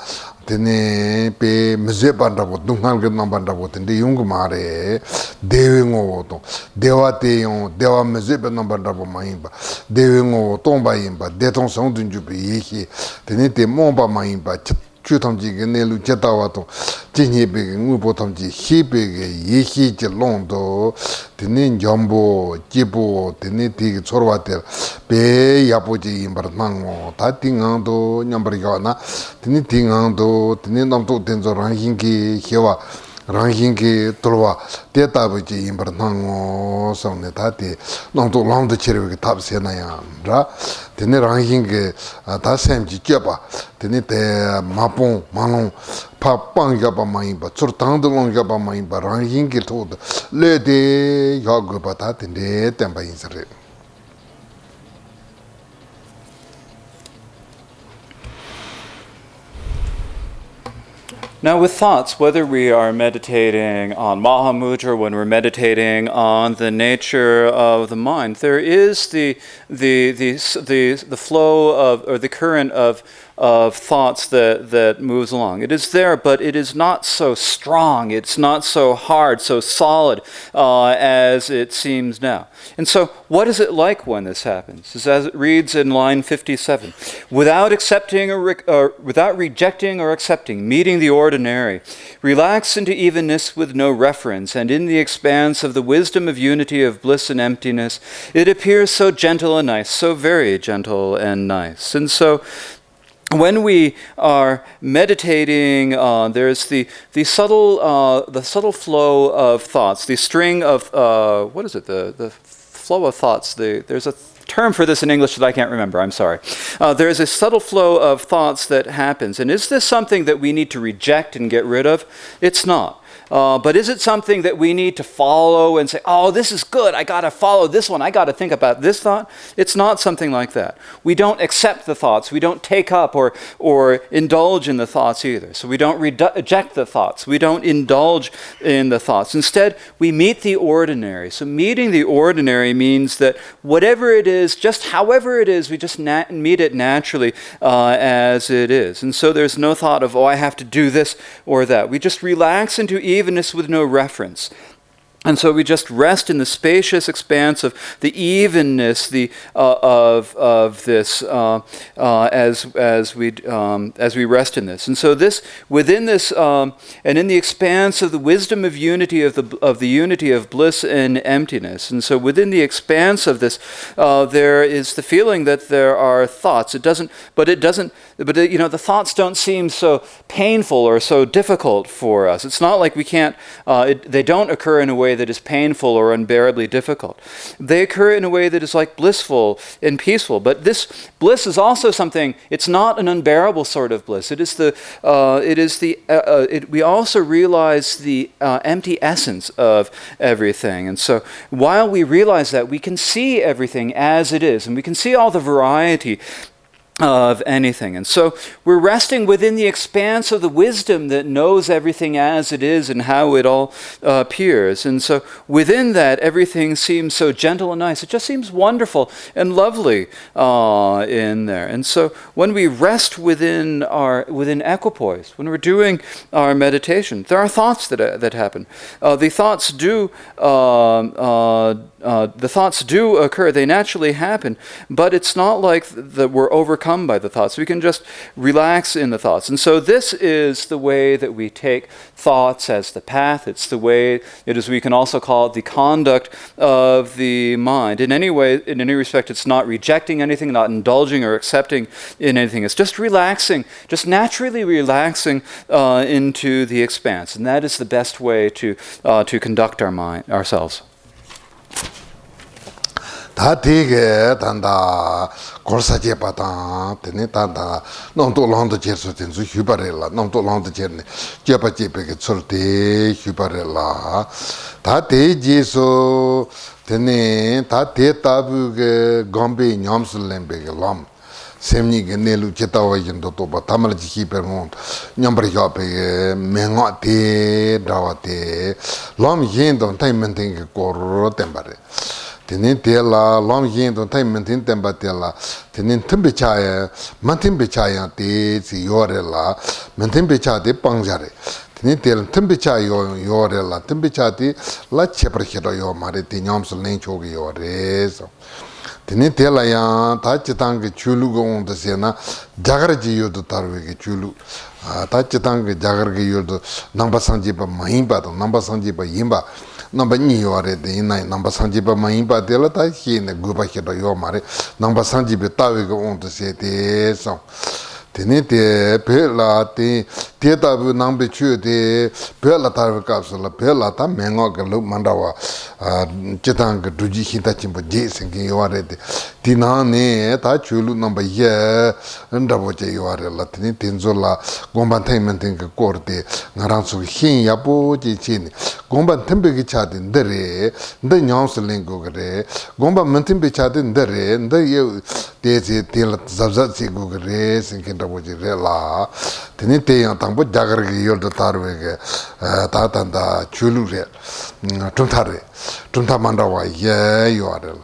[SPEAKER 2] Tene pe mezebandabo dungalge nambandabo tende yung mare dewengo to dewate yon dewa mezebe nambandabo maimba dewengo tomba imba deton sondunju be yihi tene te momba maimba chutamji ge nelu chetawa to jinye be ngubo tamji hibe ge yihi je londo tene jambo jibo tene ti chorwate be yapoji imbar nango ta tingando nyambarigana tene tingando tene namto tenzo rangingi hewa rangingi tolwa tetabuji imbar nango saune ta te namto lamdo cherwe tabse na ya ra tene rangingi ta semji jeba tene te mapong malong pa pang yaba maimba chur tangdo long yaba maimba rangingi tod le de yago bata tene temba insere.
[SPEAKER 4] Now with thoughts, whether we are meditating on Mahamudra, when we're meditating on the nature of the mind, there is the flow of, or the current of thoughts that moves along. It is there, but it is not so strong, it's not so hard, so solid as it seems now. And so what is it like when this happens? It's as it reads in line 57. Without rejecting or accepting, meeting the ordinary, relax into evenness with no reference, and in the expanse of the wisdom of unity of bliss and emptiness, it appears so gentle and nice, so very gentle and nice. And so when we are meditating, there's the subtle flow of thoughts, the string of the flow of thoughts. There's a term for this in English that I can't remember. I'm sorry. There's a subtle flow of thoughts that happens, and is this something that we need to reject and get rid of? It's not. But is it something that we need to follow and say, oh, this is good, I got to follow this one, I got to think about this thought? It's not something like that. We don't accept the thoughts. We don't take up or indulge in the thoughts either. So we don't reject the thoughts. We don't indulge in the thoughts. Instead, we meet the ordinary. So meeting the ordinary means that whatever it is, just however it is, we just meet it naturally as it is. And so there's no thought of, oh, I have to do this or that. We just relax into evenness with no reference. And so we just rest in the spacious expanse of the evenness of this as we rest in this. And so this within this and in the expanse of the wisdom of unity of the unity of bliss and emptiness. And so within the expanse of this, there is the feeling that there are thoughts. But the thoughts don't seem so painful or so difficult for us. It's not like we can't. They don't occur in a way that is painful or unbearably difficult. They occur in a way that is like blissful and peaceful. But this bliss is also something. It's not an unbearable sort of bliss. It is we also realize the empty essence of everything. And so while we realize that, we can see everything as it is, and we can see all the variety of anything. And so we're resting within the expanse of the wisdom that knows everything as it is and how it all appears. And so within that, everything seems so gentle and nice. It just seems wonderful and lovely in there. And so when we rest within equipoise, when we're doing our meditation, there are thoughts that happen. The thoughts do occur. They naturally happen, but it's not like that we're overcome by the thoughts. We can just relax in the thoughts. And so this is the way that we take thoughts as the path. It's the way, we can also call it the conduct of the mind. In any way, in any respect, it's not rejecting anything, not indulging or accepting in anything. It's just relaxing, just naturally relaxing into the expanse. And that is the best way to conduct our mind, ourselves.
[SPEAKER 2] 다 되게 단다 골사제 바다 되네 단다 농도 랑도 제서 된주 휴바렐라 농도 랑도 제네 제바제베게 철대 휴바렐라 다 대제서 되네 다 대타부게 검베 냠슬렘베게 람 셈니게 네루 제타와진도 또바 타말지 히페몬 냠브리요베 맹어테 다와테 람 옌도 타이멘팅게 코로 템바레 Tenin tela long yin don tai mentin temba tela tenin tembe chaya mantin be chaya te si yore la mentin be cha de pangjare tenin tel tembe cha yore la tembe cha de la chepra khiro yo mare te nyam sul nen chog yore so tenin tela ya ta chitang ge chulu go on de sena jagar ji yo do tarwe ge chulu ta chitang ge jagar ge yo do namba sangji ba mahimba do namba sangji ba yimba Number Niore, the night number Sanjiba Maimba Delata, he in the Gubakito Yomare, number Sanjiba Tavigo on to say this. Tenete, Pella, Teta number 2, the Pella Tarva capsule, Pella, Mangoka, Mandawa, Chetang, Duji Hitachimbo, Jason, Yorede, Tinane, Tachulu number year, and Davoche Yore, Latini, Tinzola, Gombantainment in Corte, Naransu, Hin, Yapo, Jichin, Gomban Tempe chat in the re, the Nyams Lingogre, Gomba Mentimbe chat in the re, and the Daisy Till Zazazi Gugre, and Rela, Tenite and Tambo Jagargi Yolda Tarwege, Tatanda Chulure, Tuntare, Tuntamandawa, ye, you are.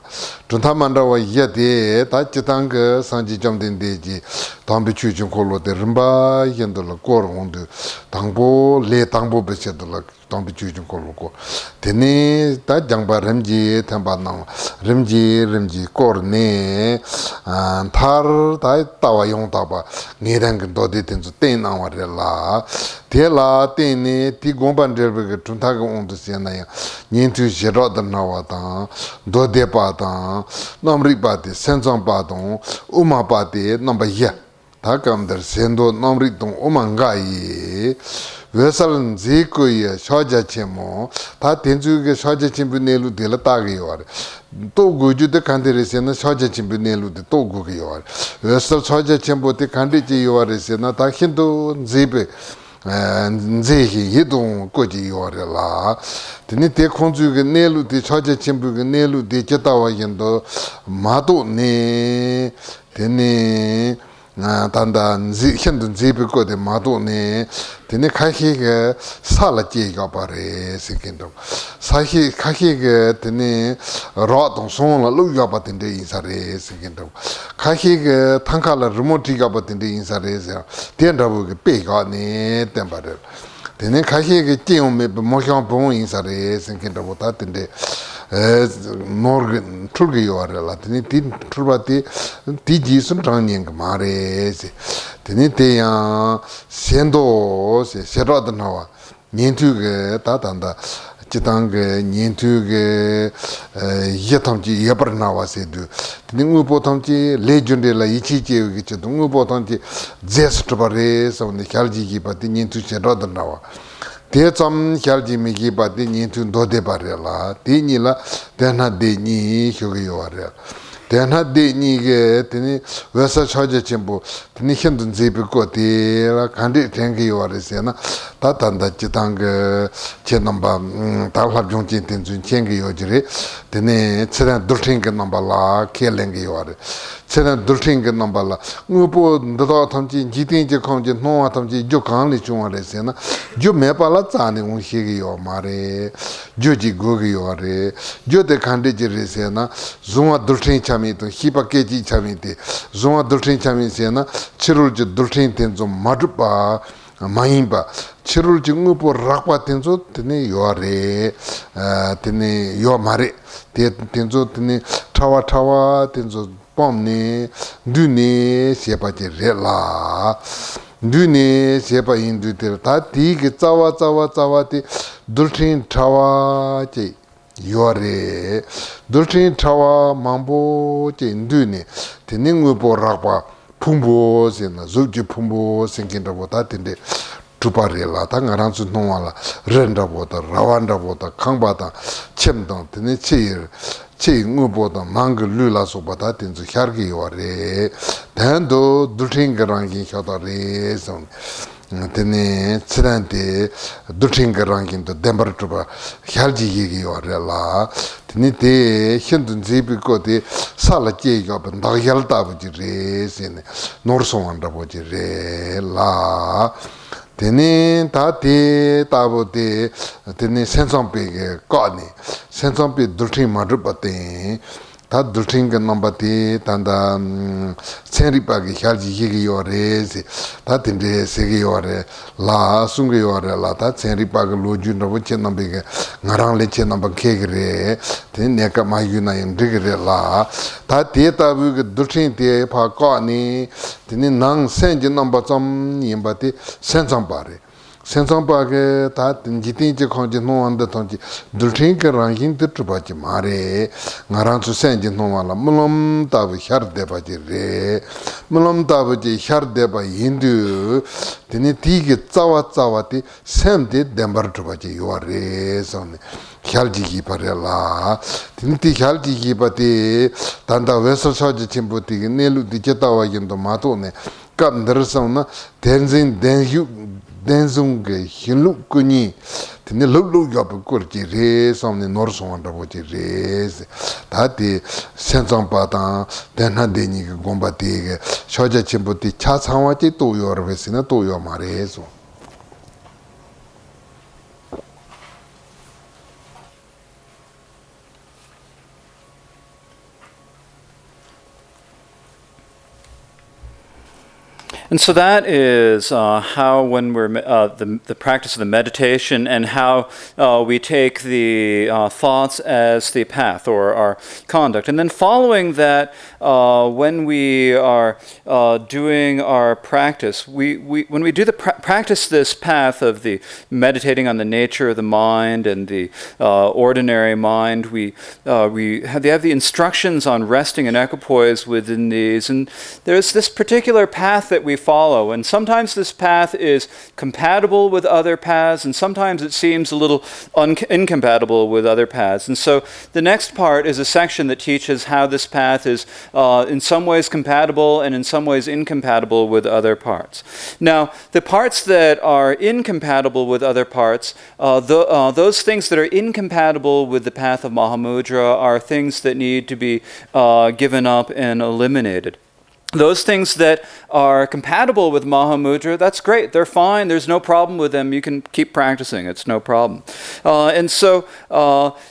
[SPEAKER 2] Tuntamandawa yet, Tachitanga, Sanji jumped in Deji, Tambi Chujum Kolo de Rimba, Yendola Kor on the Tambo, Le Tambo Besetula, Tambi Chujum Kolo. Tene, Tajamba Remji, Tambana, Remji, Korne, and Tar, Tawa Yontaba, Nirang Dodit into 10 hours. Tela, Tene, Tigomban Derby, Tuntaga on the Siena, Nintu Gerard Nawata, Dode Pata. Nomri Pati, Sensong Paton, Uma Pati, number ya. Takam der Sendo Nomri Ton Umangai, Vesal Zikuya, Shoja Chemo, Tatinju, Shoja Chimbunelu de la Tagior. Togu, the country is in the Shoja Chimbunelu, the Togu Yor. Vesal Shoja Chembo, the country you are is in a Takinto Zibe. nzehi yidung koji yore la teni te khonzu ge nelu de choje chimbu ge nelu de chetawa yendo madu ne teni tanda 현도 제비고 데 마도네 데네 카히게 살라제가 바레 세킨도 사히 카히게 데네 로동 송라 루가 바든데 인사레 세킨도 카히게 탕칼라 리모티가 바든데 인사레 텐다부게 베가네 템바레 데네 카히게 띠오메 모형 봉 인사레 세킨도 보다든데 Norgan Turgio la Tiniti Turbati Tiji Suntrang Mare Tinite Sendo Serodanawa Nientuge Tatanda Chitang Nientuge Yatamji Yabranawa Sedu Tingu Potamji Legend la Ichi Chitungu Potamji Zest Tubare on the Kalji Pati Nientu Serodanawa Te tsam kyalji miki pa te nyi tun do de pare la, te nyi la tenha de nyi hyugi yo re. Tenha de nyi ge teni wesa choje chenpo, teni hindun zepi ko te la kandi tenki yo re se na, ta tanda chitang che namba, ta lab yung chen ten zun chenki yo jire, teni tsiren dulting namba la ke lengi yo re. Tsiren dulting namba la, ngupo ndado tamchi jiting je kongje nongwa tamchi jo kaan li chungwa re se na, jo mepa la tsaani un higi yo ma re, jo ji gogi yo re, jo de kandi je re se na, zungwa dulting chami to, hipa keji chami te, zungwa dulting chami se na, chirul je dulting tenzo madrupa, mayimba, chirul je ngupo rakpa tenzo tene yo re, tene yo ma re, tenzo tene tawa tenzo pomne, dune sepa je re la, dune sepa indu te ta ti ke tsawa te dultrin tawa che yore dultrin tawa mambo che dune te ningu po rakpa pumbo se na zuji pumbo senkinda bo ta tende tupa re la ta ngaransu nongwa la renda bo ta rawanda bo ta kangba ta chemdang tene che ngubo da mang lu la so ba ta tin zu hyar gi yo re dan do dulting rangi khata re so tene tsrante dulting rangi to dembar to ba hyar ji gi yo re la tene te hindun zebi ko te sala che ga ban da yal ta bu ji re sen nor so anda bu ji re la tene ta te tabo te tene sensampe kani sensampe dulting madrupate ta dulting number te tanda senripa ge khalji higi yore ta tinde segi yore la sungi yore la ta senripa ge loju no che nambe ge ngarang le che number kegre ten neka mayuna yim digre la ta te tabu ge dulting te pa kani tene nang senje number cham yimbate sensampare sensampage ta jitin je khonje no anda tonji dulting ke rangin te trubaji mare ngarang su senje no wala mulom tabu hyar de ba je re mulom tabu je hyar de ba hindu tene tige tsawa te sem de dembar trubaji yo re sone hyalji gi pare la tene ti hyalji gi pate tanda weso choje chimbu ti nelu di chetawa yendo mato ne kam darsona tenzin denzung ge hinlu kuni tene lu yob kur ji re somne nor sonda bo ji re ta ti sensang pa ta denha de ni ge gomba ti ge shoja chimbu ti cha changwa ti to yo re sina to yo ma re so.
[SPEAKER 4] And so that is how, when we're the practice of the meditation, and how we take the thoughts as the path or our conduct. And then following that, when we are doing our practice, when we do the practice this path of the meditating on the nature of the mind and the ordinary mind, we have the instructions on resting in equipoise within these. And there's this particular path that we follow. And sometimes this path is compatible with other paths, and sometimes it seems a little incompatible with other paths. And so the next part is a section that teaches how this path is in some ways compatible and in some ways incompatible with other parts. Now, the parts that are incompatible with other parts, those things that are incompatible with the path of Mahamudra are things that need to be given up and eliminated. Those things that are compatible with Mahamudra, that's great. They're fine. There's no problem with them. You can keep practicing. It's no problem. And so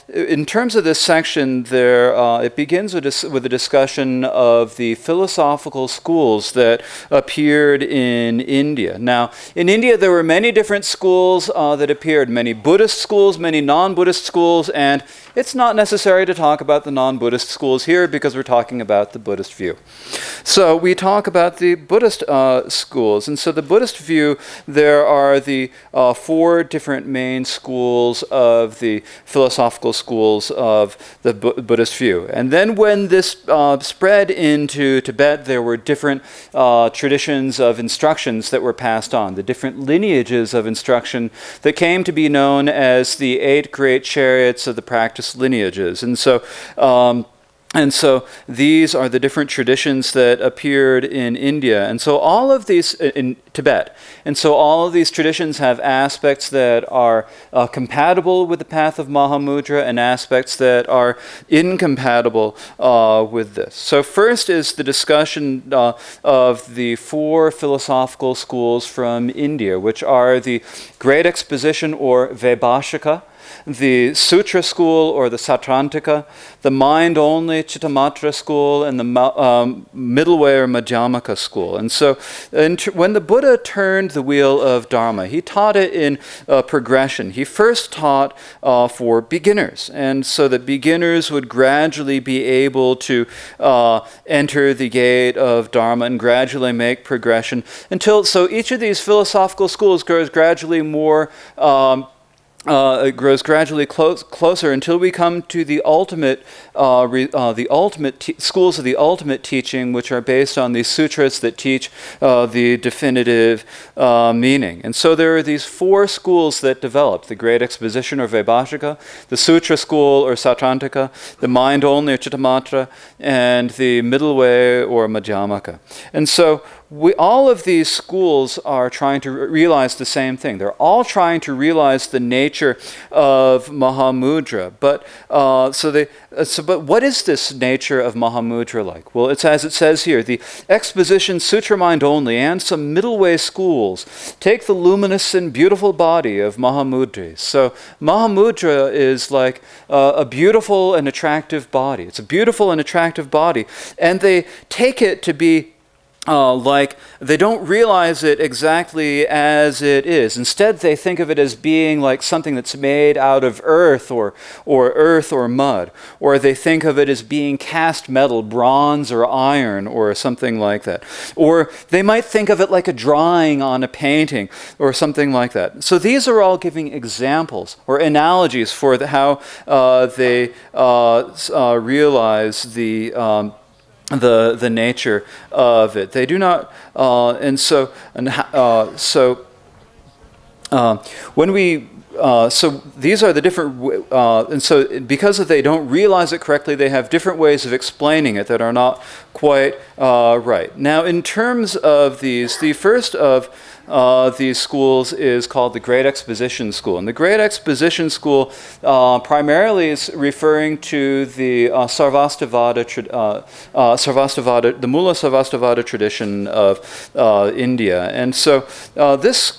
[SPEAKER 4] in terms of this section, it begins with a discussion of the philosophical schools that appeared in India. Now, in India, there were many different schools that appeared, many Buddhist schools, many non-Buddhist schools, and it's not necessary to talk about the non-Buddhist schools here because we're talking about the Buddhist view. So we talk about the Buddhist schools. And so the Buddhist view, there are the 4 different main schools of the philosophical schools of the Buddhist view. And then when this spread into Tibet, there were different traditions of instructions that were passed on, the different lineages of instruction that came to be known as the 8 great chariots of the practice lineages. And so these are the different traditions that appeared in India. And so all of these, in Tibet, and so all of these traditions have aspects that are compatible with the path of Mahamudra and aspects that are incompatible with this. So first is the discussion of the 4 philosophical schools from India, which are the Great Exposition or Vaibhashika, the Sutra school or the Sautrantika, the mind-only Chittamatra school, and the middle way or Madhyamaka school. And so when the Buddha turned the wheel of Dharma, he taught it in progression. He first taught for beginners, and so that beginners would gradually be able to enter the gate of Dharma and gradually make progression so each of these philosophical schools grows gradually more it grows gradually closer until we come to the ultimate schools of the ultimate teaching, which are based on these sutras that teach the definitive meaning. And so there are these 4 schools that developed: the Great Exposition or Vaibhashika, the Sutra school or Sautrantika, the mind only or Chittamatra, and the middle way or Madhyamaka. And so all of these schools are trying to realize the same thing. They're all trying to realize the nature of Mahamudra. But but what is this nature of Mahamudra like? Well, it's as it says here: the Exposition, Sutra Mind Only, and some middle way schools take the luminous and beautiful body of Mahamudra. So Mahamudra is like a beautiful and attractive body. It's a beautiful and attractive body, and they take it to be like they don't realize it exactly as it is. Instead, they think of it as being like something that's made out of earth or mud, or they think of it as being cast metal, bronze or iron, or something like that. Or they might think of it like a drawing on a painting, or something like that. So these are all giving examples or analogies for how they realize the nature of it. They do not, when we. So these are the different, and so because they don't realize it correctly, they have different ways of explaining it that are not quite right. Now, in terms of these, the first of these schools is called the Great Exposition School. And the Great Exposition School primarily is referring to the Sarvastivada, the Mula Sarvastivada tradition of India. And so this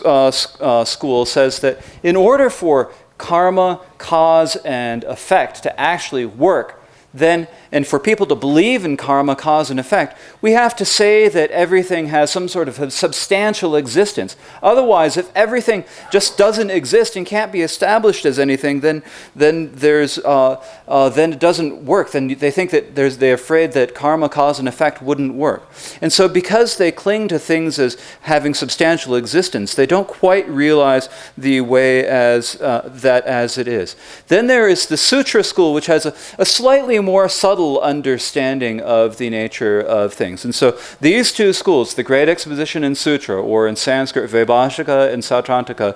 [SPEAKER 4] school says that in order for karma, cause, and effect to actually work, then, and for people to believe in karma, cause, and effect, we have to say that everything has some sort of a substantial existence. Otherwise, if everything just doesn't exist and can't be established as anything, then it doesn't work. Then they think that they're afraid that karma, cause, and effect wouldn't work. And so, because they cling to things as having substantial existence, they don't quite realize the way as it is. Then there is the Sutra school, which has a slightly more subtle understanding of the nature of things. And so these two schools, the Great Exposition and Sutra, or in Sanskrit, Vaibhashika and Sautrantika,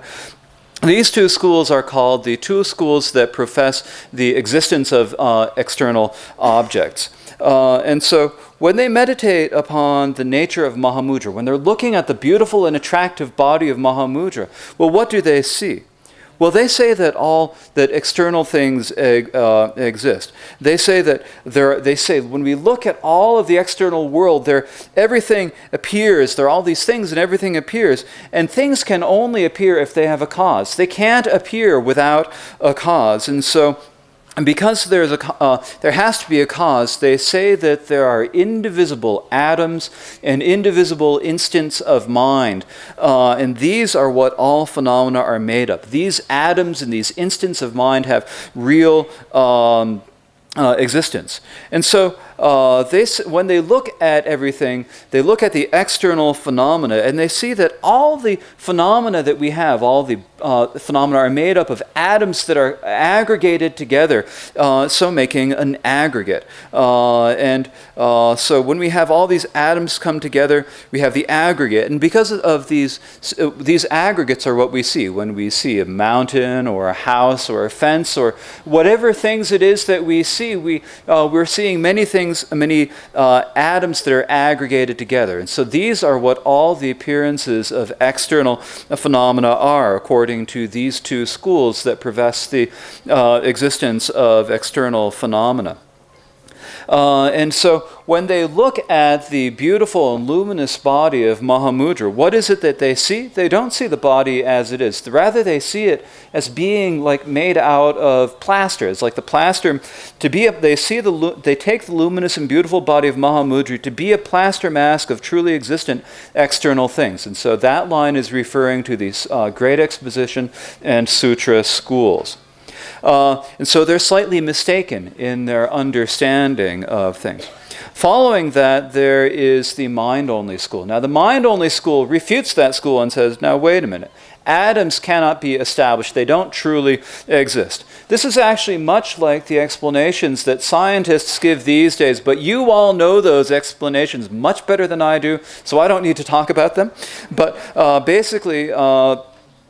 [SPEAKER 4] these two schools are called the two schools that profess the existence of external objects. And so when they meditate upon the nature of Mahamudra, when they're looking at the beautiful and attractive body of Mahamudra, well, what do they see? Well, they say that that external things exist. They say that when we look at all of the external world, everything appears. There are all these things, and everything appears. And things can only appear if they have a cause. They can't appear without a cause. And so, and because there has to be a cause, they say that there are indivisible atoms and indivisible instants of mind. And these are what all phenomena are made of. These atoms and these instants of mind have real existence. And so when they look at everything, they look at the external phenomena, and they see that all the phenomena that we have, all the phenomena are made up of atoms that are aggregated together, so making an aggregate. So when we have all these atoms come together, we have the aggregate. And because of these aggregates are what we see. When we see a mountain or a house or a fence or whatever things it is that we see, we're seeing many things, many atoms that are aggregated together. And so these are what all the appearances of external phenomena are, according to these two schools that profess the existence of external phenomena. And so when they look at the beautiful and luminous body of Mahamudra, what is it that they see? They don't see the body as it is. Rather, they see it as being like made out of plaster. It's like the plaster they take the luminous and beautiful body of Mahamudra to be a plaster mask of truly existent external things. And so that line is referring to these Great Exposition and Sutra schools. And so they're slightly mistaken in their understanding of things. Following that, there is the mind-only school. Now, the mind-only school refutes that school and says, now, wait a minute. Atoms cannot be established. They don't truly exist. This is actually much like the explanations that scientists give these days, but you all know those explanations much better than I do, so I don't need to talk about them. But basically,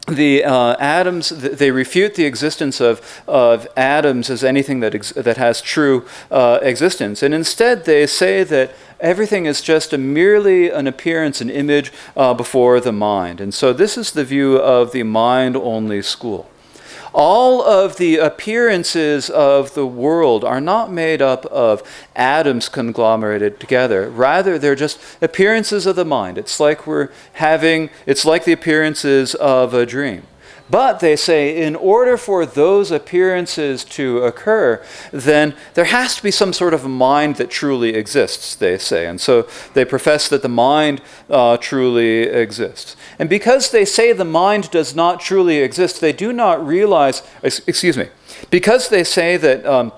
[SPEAKER 4] the atoms, they refute the existence of atoms as anything that has true existence. And instead they say that everything is just merely an appearance, an image before the mind. And so this is the view of the mind-only school. All of the appearances of the world are not made up of atoms conglomerated together. Rather, they're just appearances of the mind. It's like the appearances of a dream. But they say, in order for those appearances to occur, then there has to be some sort of a mind that truly exists, they say. And so they profess that the mind truly exists. And because they say the mind does not truly exist, they do not realize, because they say that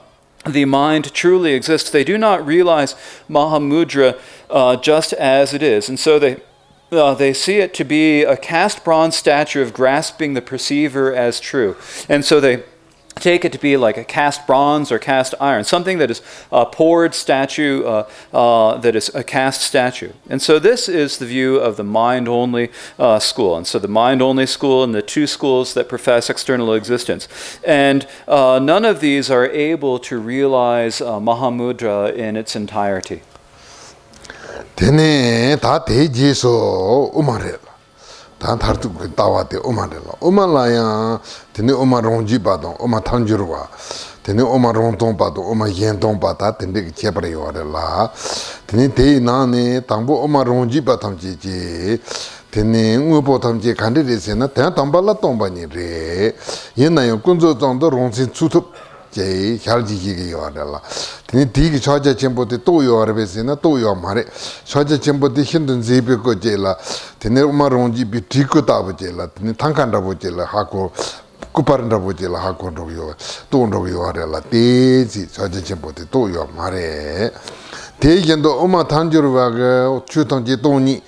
[SPEAKER 4] the mind truly exists, they do not realize Mahamudra just as it is. And so they see it to be a cast bronze statue of grasping the perceiver as true. And so they take it to be like a cast bronze or cast iron, something that is a poured statue, that is a cast statue. And so this is the view of the mind-only school. And so the mind-only school and the two schools that profess external existence. And none of these are able to realize Mahamudra in its entirety.
[SPEAKER 2] Tene ta te jeso umarela. Ta tartu tawa te umarela. Umalaya tene umarongji badon, umatanjurwa. Tene umarongton bado, umayenton bata tende chepre yorela. Tene te nane tambo umarongji batamji je. Tene ngupo tamji kandide sena tena tambala tombani re. Yena yo kunzo zondo rongsin tsutup. 제 혈지기게 요하라. tene 디기 처자 쳔보데 또 요하르베스나 또 요마레. 처자 쳔보데 힌든 제베고 제라. tene 우마롱지 비티코 타보제라. tene 탕칸다보제라 하고 쿠파른다보제라 하고 로요. 또 로요 하라. 데지 처자 쳔보데 또 요마레. 대견도 엄마 단주르가 추통지 돈이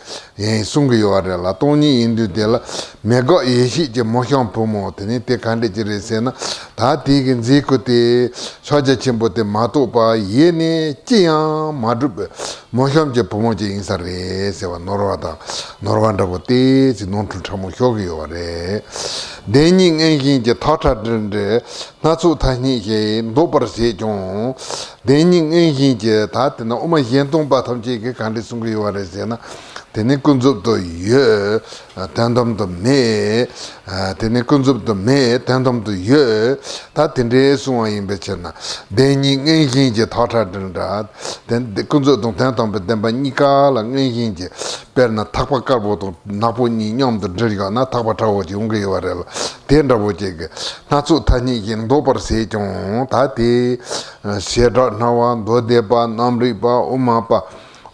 [SPEAKER 2] 숭기요아라 돈이 인도텔라 메가 예시 제 모형 보모더니 때 간데지레세나 다 디긴 지코티 소제침보테 마토바 예네 찌야 마드 모형 제 보모지 인사레세와 노르완다고티 지 논툴 참모 효기요아레 데닝 엔기 이제 타타드는데 나초 타니 이제 노버세 좀 데닝 엔기 이제 다트나 엄마 연동바 탐지 그 간데 숭기요아레세나 Tene kunzubdo ye, tendamdo me, tene kunzubdo me, tendamdo ye, ta tende suwa yinbe chena. Deni ngay yinje tata denda, kunzubdo tendamdo denba nika la ngay yinje, perna takpa karbo to napo ni nyamdo dhiriga na takpa tawo ji unge warela. Tenda wo jege, natsu tani yin dopar se chon, ta te shedra nawa, dodeba, namriba, umapa,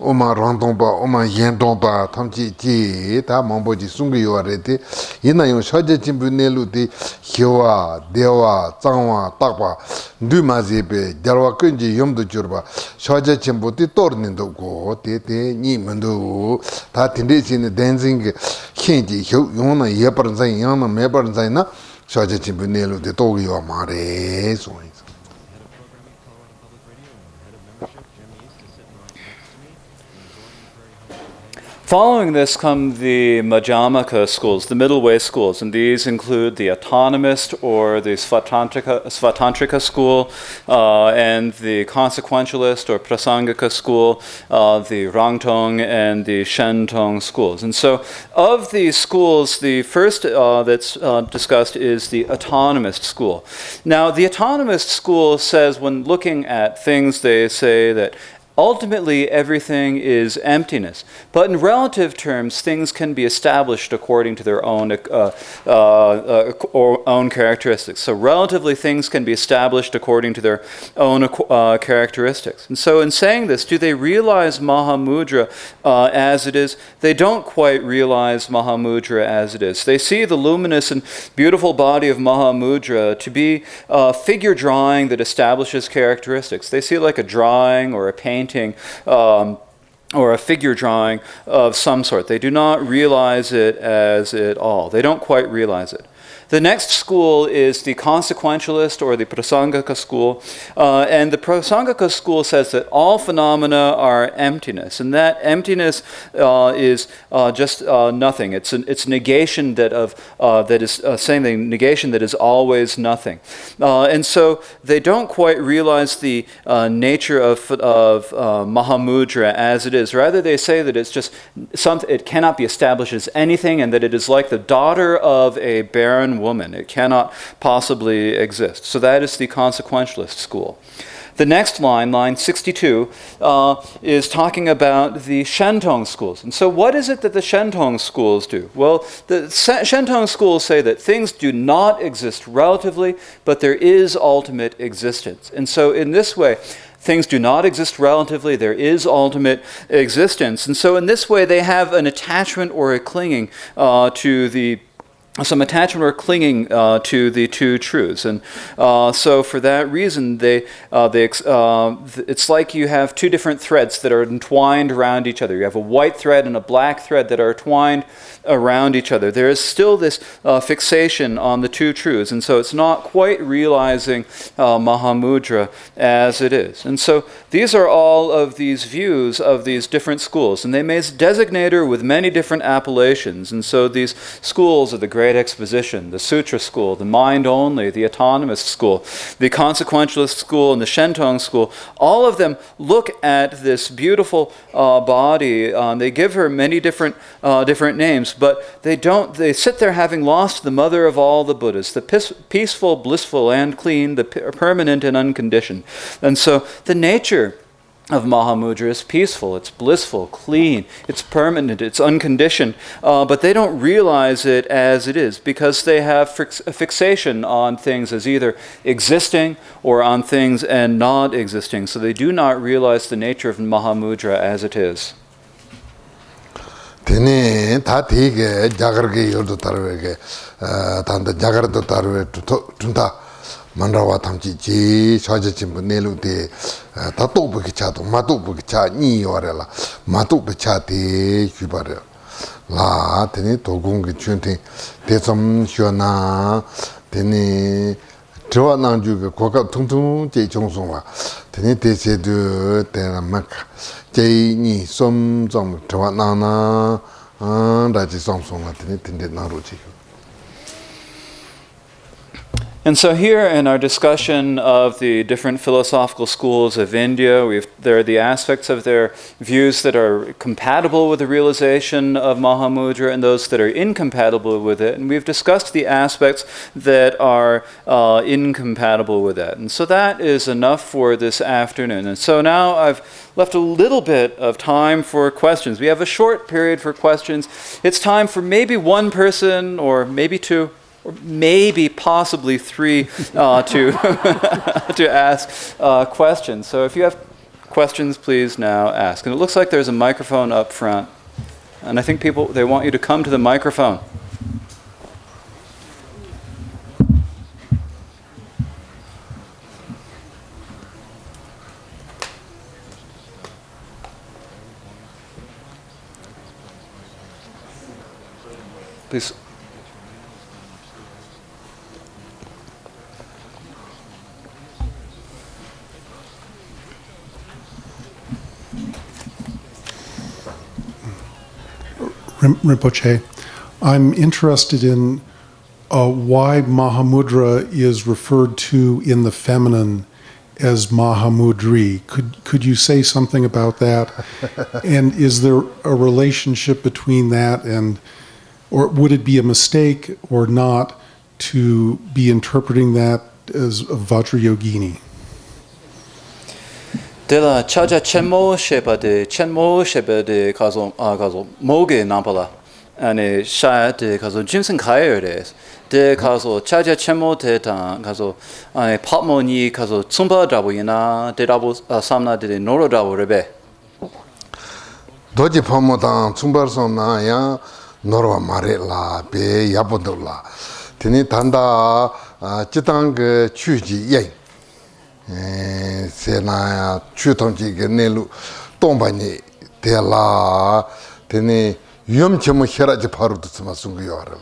[SPEAKER 2] Oma Randonba, Oma Yendonba, Tamchi Ji, Ta Mamboji Sungi Yorete, Yinayon Shaja Chimbuneluti, Hiwa, Dewa, Zangwa, Takwa, Dumazebe, Jarwa Kunji Yomdu Jurba, Shaja Chimbuti Tornindo Go, Tete, Nimundu, Ta Tindichin dancing, Hinji, Yona, Yeparzan, Yana, Mebarzana, Shaja Chimbuneluti, Togyo Mare, so.
[SPEAKER 4] Following this come the Madhyamaka schools, the middle way schools, and these include the autonomist or the Svatantrika school, and the consequentialist or Prasangika school, the Rangtong and the Shentong schools. And so of these schools, the first that's discussed is the autonomist school. Now, the autonomist school says, when looking at things, they say that ultimately, everything is emptiness. But in relative terms, things can be established according to their own own characteristics. So relatively, things can be established according to their own characteristics. And so in saying this, do they realize Mahamudra as it is? They don't quite realize Mahamudra as it is. They see the luminous and beautiful body of Mahamudra to be a figure drawing that establishes characteristics. They see it like a drawing or a painting, or a figure drawing of some sort. They do not realize it as it all. They don't quite realize it. The next school is the consequentialist or the Prasangika school. And the Prasangika school says that all phenomena are emptiness. And that emptiness is just nothing. It's negation that is saying the negation that is always nothing. And so they don't quite realize the nature of Mahamudra as it is. Rather, they say that it's just something, it cannot be established as anything, and that it is like the daughter of a barren woman. It cannot possibly exist. So that is the consequentialist school. The next line, line 62, is talking about the Shentong schools. And so what is it that the Shentong schools do? Well, the Shentong schools say that things do not exist relatively, but there is ultimate existence. And so in this way, things do not exist relatively, there is ultimate existence. And so in this way, they have an attachment or a clinging some attachment or clinging to the two truths. And so for that reason, it's like you have two different threads that are entwined around each other. You have a white thread and a black thread that are twined around each other. There is still this fixation on the two truths, and so it's not quite realizing Mahamudra as it is. And so these are all of these views of these different schools, and they may designate her with many different appellations. And so these schools are the Great Exposition, the Sutra school, the Mind Only, the Autonomist school, the Consequentialist school, and the Shentong school. All of them look at this beautiful body. They give her many different names, but they sit there having lost the mother of all the Buddhas, the peaceful, blissful, and clean, the permanent and unconditioned. And so the nature of Mahamudra is peaceful, it's blissful, clean, it's permanent, it's unconditioned, but they don't realize it as it is because they have a fixation on things as either existing or on things and not existing. So they do not realize the nature of Mahamudra as it is.
[SPEAKER 2] Tene ta tige jagarge yordo tarwege tanda jagardo tarwe tunta mandrawa tamchi ji shaja chimbu nelu de 다또 부기차도 마도 부기차 니 요래라 마도 부차데 규바래 라 되니 도공기 춘테 대점 쉬어나 되니 저와난 주가 고가 통통 제 정송와 되니 대세도 되나 막 제니 som좀 저와나나 다지 som송와 되니 된데 나로지.
[SPEAKER 4] And so here in our discussion of the different philosophical schools of India, there are the aspects of their views that are compatible with the realization of Mahamudra and those that are incompatible with it. And we've discussed the aspects that are incompatible with it. And so that is enough for this afternoon. And so now I've left a little bit of time for questions. We have a short period for questions. It's time for maybe one person or maybe two, or maybe possibly three to ask questions. So if you have questions, please now ask. And it looks like there's a microphone up front. And I think people, they want you to come to the microphone. Please.
[SPEAKER 5] Rinpoche, I'm interested in why Mahamudra is referred to in the feminine as Mahamudri. Could you say something about that? And is there a relationship between that and, or would it be a mistake or not to be interpreting that as a Vajrayogini?
[SPEAKER 4] Dela chaja chenmo shepade kazo moge nampala ane sha de kazo jimsen kayres de kazo chaja chenmo de ta kazo ane patmo ni kazo tsumba dabo ina de dabo samna de noro dabo rebe
[SPEAKER 2] 도지 파모당 충발선나 야 너로 말해라 배 야보들라 드니 단다 지당 그 취지 예 세나야 추통지게 내루 동반이 대라 드니 위험점을 해라지 바로도 스마순거요 알아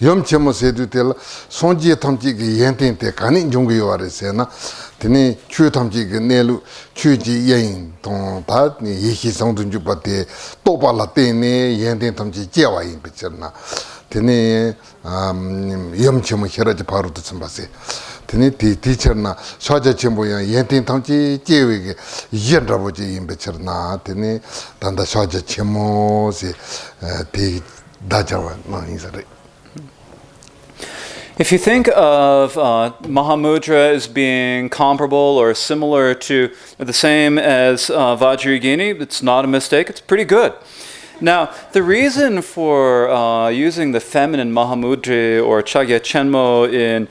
[SPEAKER 2] 위험점을 세도 될 손지에 탐지게 연된때 가는 종거요 알아세나 드니 추탐지게 내루 추지 예인 동다니 예시성도 주바데 또발라 때네 연된 탐지 제와인 비쳤나 드니 위험점을 해라지 바로도 스마세 드니 티처나 사자 전부야 연된 탐지 제외게 이연라보지 임베처나 드니 단다 사자 제모세 디 다자와 마인사레.
[SPEAKER 4] If you think of Mahamudra as being comparable or similar to, or the same as Vajrayogini, it's not a mistake, it's pretty good. Now, the reason for using the feminine Mahamudra or Chögyam Chenmo in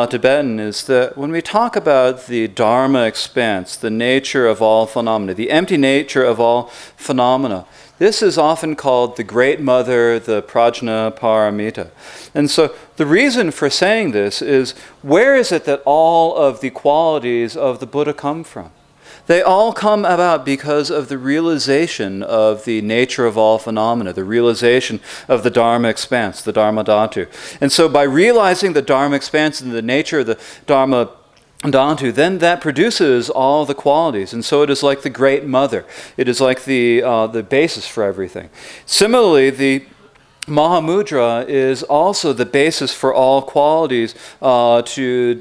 [SPEAKER 4] Tibetan is that when we talk about the Dharma expanse, the nature of all phenomena, the empty nature of all phenomena, this is often called the Great Mother, the Prajna Paramita. And so the reason for saying this is, where is it that all of the qualities of the Buddha come from? They all come about because of the realization of the nature of all phenomena, the realization of the Dharma expanse, the Dharma Dhatu. And so by realizing the Dharma expanse and the nature of the Dharma Dhatu, then that produces all the qualities. And so it is like the Great Mother. It is like the basis for everything. Similarly, the Mahamudra is also the basis for all qualities to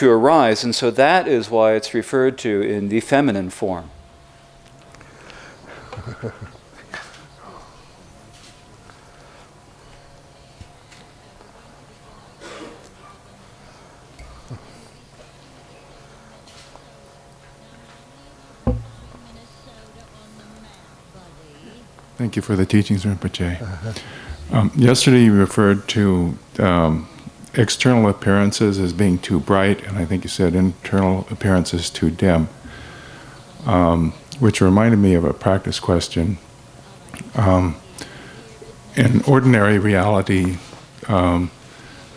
[SPEAKER 4] arise, and so that is why it's referred to in the feminine form.
[SPEAKER 6] Thank you for the teachings, Rinpoche. Yesterday you referred to external appearances as being too bright, and I think you said internal appearances too dim, which reminded me of a practice question. In ordinary reality,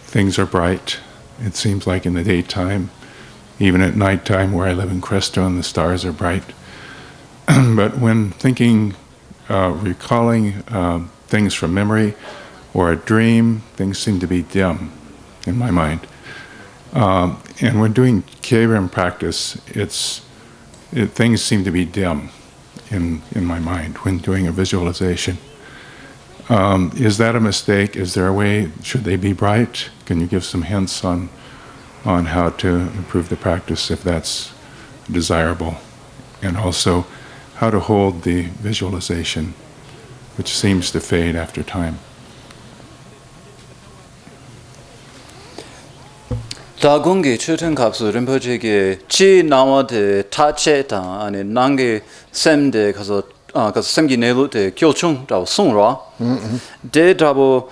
[SPEAKER 6] things are bright. It seems like in the daytime, even at nighttime where I live in Cresto and the stars are bright. But when thinking, recalling things from memory or a dream, things seem to be dim in my mind. And when doing Chögyam practice, things seem to be dim in my mind when doing a visualization. Is that a mistake? Is there a way? Should they be bright? Can you give some hints on how to improve the practice if that's desirable? And also, how to hold the visualization, which seems to fade after time.
[SPEAKER 4] 다공기 추천 값수 림포체게 지 나와데 타체다 아니 난게 샘데 가서 샘기 내로데 교충라고 송라 데다보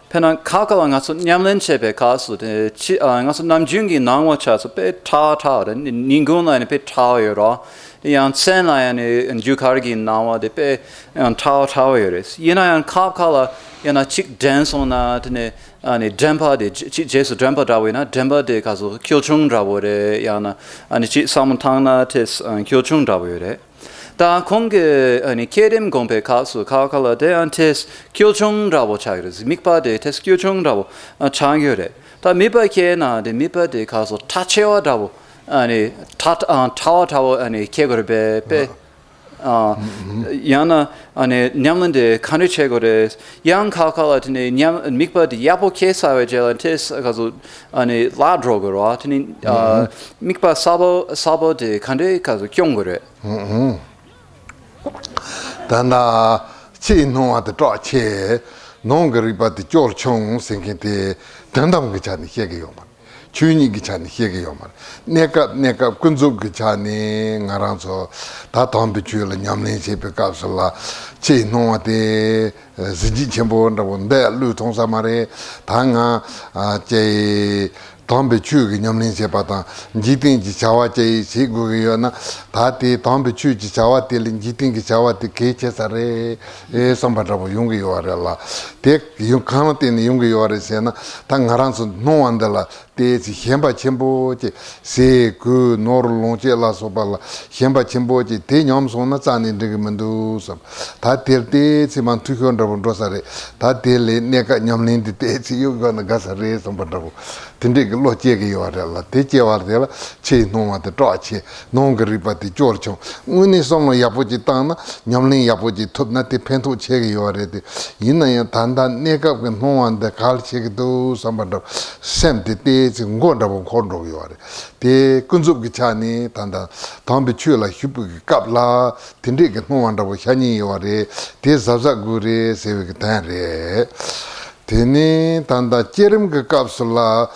[SPEAKER 4] 페난 카카랑 가서 냠렌체베 가서 지 가서 남중기 나와차서 베 타타데 닝고나니 베 타여라 양 센라야니 주카르기 나와데 베 타타여레스 이나양 카카라 yana chik dance ona tene ani dempa de jesu dempa dawina dempa de kaso kyochung dawore yana ani chi samantangna tes kyochung dawore da konge ani kedem gompe kaso kakala de antes kyochung dawo chagres mikpa de tes kyochung dawo changyore da mipa kena de mipa de kaso tachewa dawo ani tawa ani kegorbe pe yana ane nyamlande kanechegore yang kalkalatine nyam mikba de yapo kesawe jelantes kazo ane ladrogoro atini mikba sabo de kande kazo kyongore
[SPEAKER 2] dana chi no at the che nongari but the Dzogchen singite dandam gichani hege yoma chuni gichani hege yoma neka kunzu gichani ngaranso ta tombe chula nyamne chepe kapsala chi no de ziji chembo ndabonde lu tongsa mare tanga che tombe chu gi nyamne chepa ta jitin ji chawa che si gu yo na ta ti tombe chu ji chawa te lin jitin gi chawa te ke che sare e sambatra bo yung yo la te yung kana te ni yung yo re se na ta ngaran so no andala te ji hemba chembo che se gu nor long che la so ba la hemba chembo che te nyam so na cha ni de mandu so ta te te man tu ko ndabo ndo sare ta te le ne ka nyamne de te ji yo ga na ga sare sambatra bo tinde lo che ge yo la te che wa de la che no ma de to che non gri pa ti Dzogchen uni so no ya po ji ta na nyamne ya po ji thop na te pen to che ge yo re de yin na ya tan dan ne ka no an de kal che ge do sambatra sem te te ngondabo khondro yo re te kunzup gi chani tanda tambe chula hyupu gi kapla tinde ge no andabo chani yo re te zabza gure sewe ge tan re tene tanda cherim ge kapsula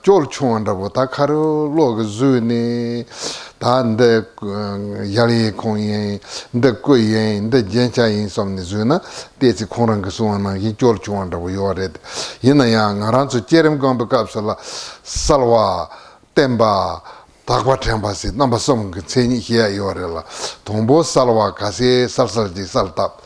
[SPEAKER 2] Dzogchen andabo ta kharo lo ge zuni tanda yali konyen de koyen de jencha yin somni zuna te chi khorang ge suana gi Dzogchen andabo yo re yina ya ngaran su cherim gombe kapsula salwa temba takwa temba si namba som ge cheni hiya yo re la tombo salwa kase salsal ji saltap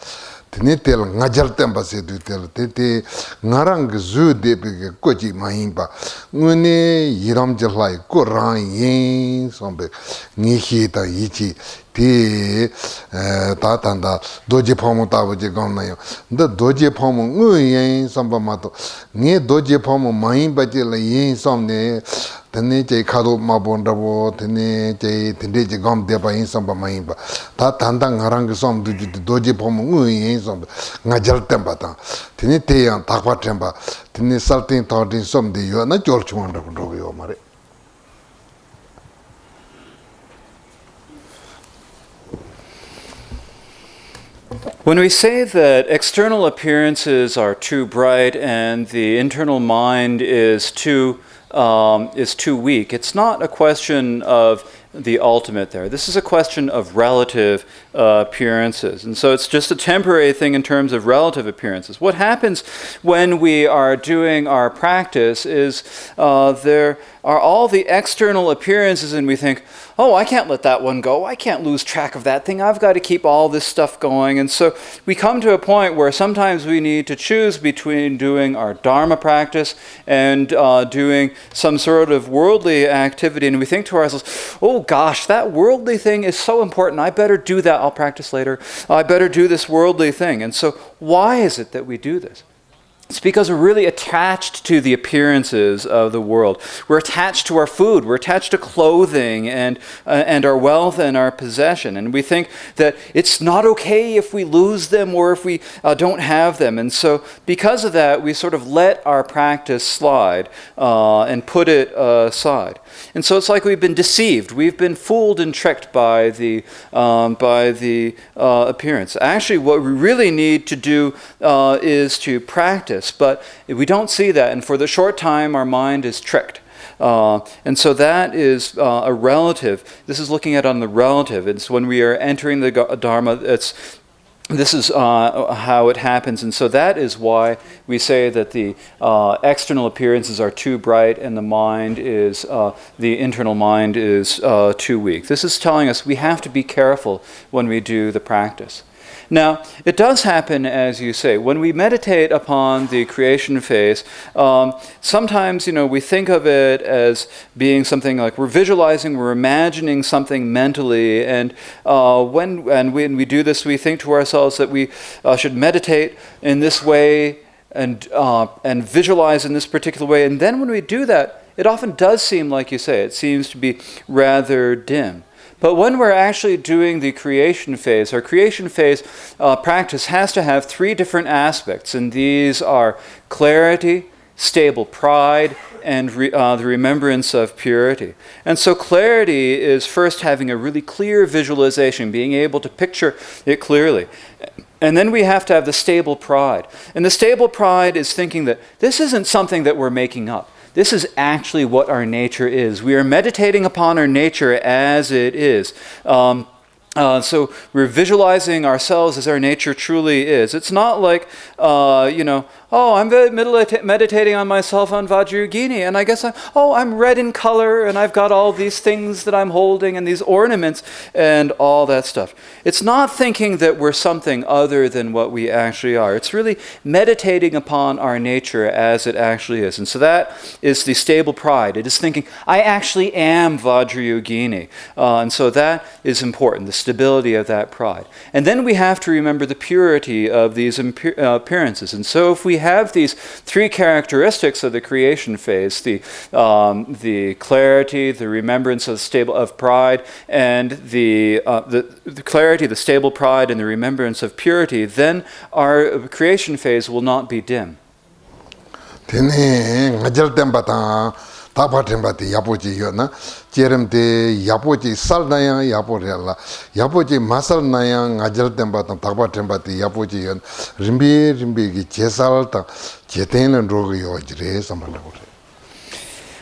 [SPEAKER 2] tene tel ngajal temba se du tel te ngarang zu de be ko ji mahimba ngune yiram jalai ko ran yin sombe ni hi ta yichi ti ta tanda doji phomo ta bo je gam na yo da doji phomo ngu yin samba ma to ni doji phomo mahimba je la yin somne tene je khado ma bondabo tene je tende je gam de ba yin samba mahimba ta tanda ngarang som du doji phomo ngu yin som ngajal temba ta tene te yang takwa temba tene salting thought som de yo na Dzogchen ndo yo mare.
[SPEAKER 4] When we say that external appearances are too bright and the internal mind is too weak, it's not a question of the ultimate there. This is a question of relative appearances. And so it's just a temporary thing in terms of relative appearances. What happens when we are doing our practice is there are all the external appearances and we think, oh, I can't let that one go. I can't lose track of that thing. I've got to keep all this stuff going. And so we come to a point where sometimes we need to choose between doing our Dharma practice and doing some sort of worldly activity. And we think to ourselves, oh gosh, that worldly thing is so important. I better do that. I'll practice later. I better do this worldly thing. And so why is it that we do this? It's because we're really attached to the appearances of the world. We're attached to our food. We're attached to clothing and our wealth and our possession. And we think that it's not okay if we lose them or if we don't have them. And so because of that, we sort of let our practice slide and put it aside. And so it's like we've been deceived. We've been fooled and tricked by the appearance. Actually, what we really need to do is to practice. But we don't see that, and for the short time, our mind is tricked. And so that is a relative. This is looking at on the relative. It's when we are entering the Dharma, this is how it happens. And so that is why we say that the external appearances are too bright and the internal mind is too weak. This is telling us we have to be careful when we do the practice. Now, it does happen, as you say, when we meditate upon the creation phase, sometimes, we think of it as being something like we're visualizing, we're imagining something mentally, and when we do this, we think to ourselves that we should meditate in this way and visualize in this particular way. And then when we do that, it often does seem, like you say, it seems to be rather dim. But when we're actually doing the creation phase, our creation phase practice has to have three different aspects, and these are clarity, stable pride, and the remembrance of purity. And so clarity is first having a really clear visualization, being able to picture it clearly. And then we have to have the stable pride. And the stable pride is thinking that this isn't something that we're making up. This is actually what our nature is. We are meditating upon our nature as it is. So we're visualizing ourselves as our nature truly is. It's not like, I'm meditating on myself on Vajrayogini, and I guess I'm red in color, and I've got all these things that I'm holding, and these ornaments, and all that stuff. It's not thinking that we're something other than what we actually are. It's really meditating upon our nature as it actually is. And so that is the stable pride. It is thinking, I actually am Vajrayogini. And so that is important, the stability of that pride. And then we have to remember the purity of these appearances. And so if we have these three characteristics of the creation phase, the clarity, the remembrance of pride, and the clarity, the stable pride, and the remembrance of purity, then our creation phase will not be dim.
[SPEAKER 2] Tapatrimbati Yapoji Yona, Jeremte Yapoji Salnaya Yaporella, Yapoji Masal Nayang, Ajal Tembatan, Tapatrimbati Yapoji Yon, Rimbi, Chesalta, Chetain and Rogi Ojre, Samana.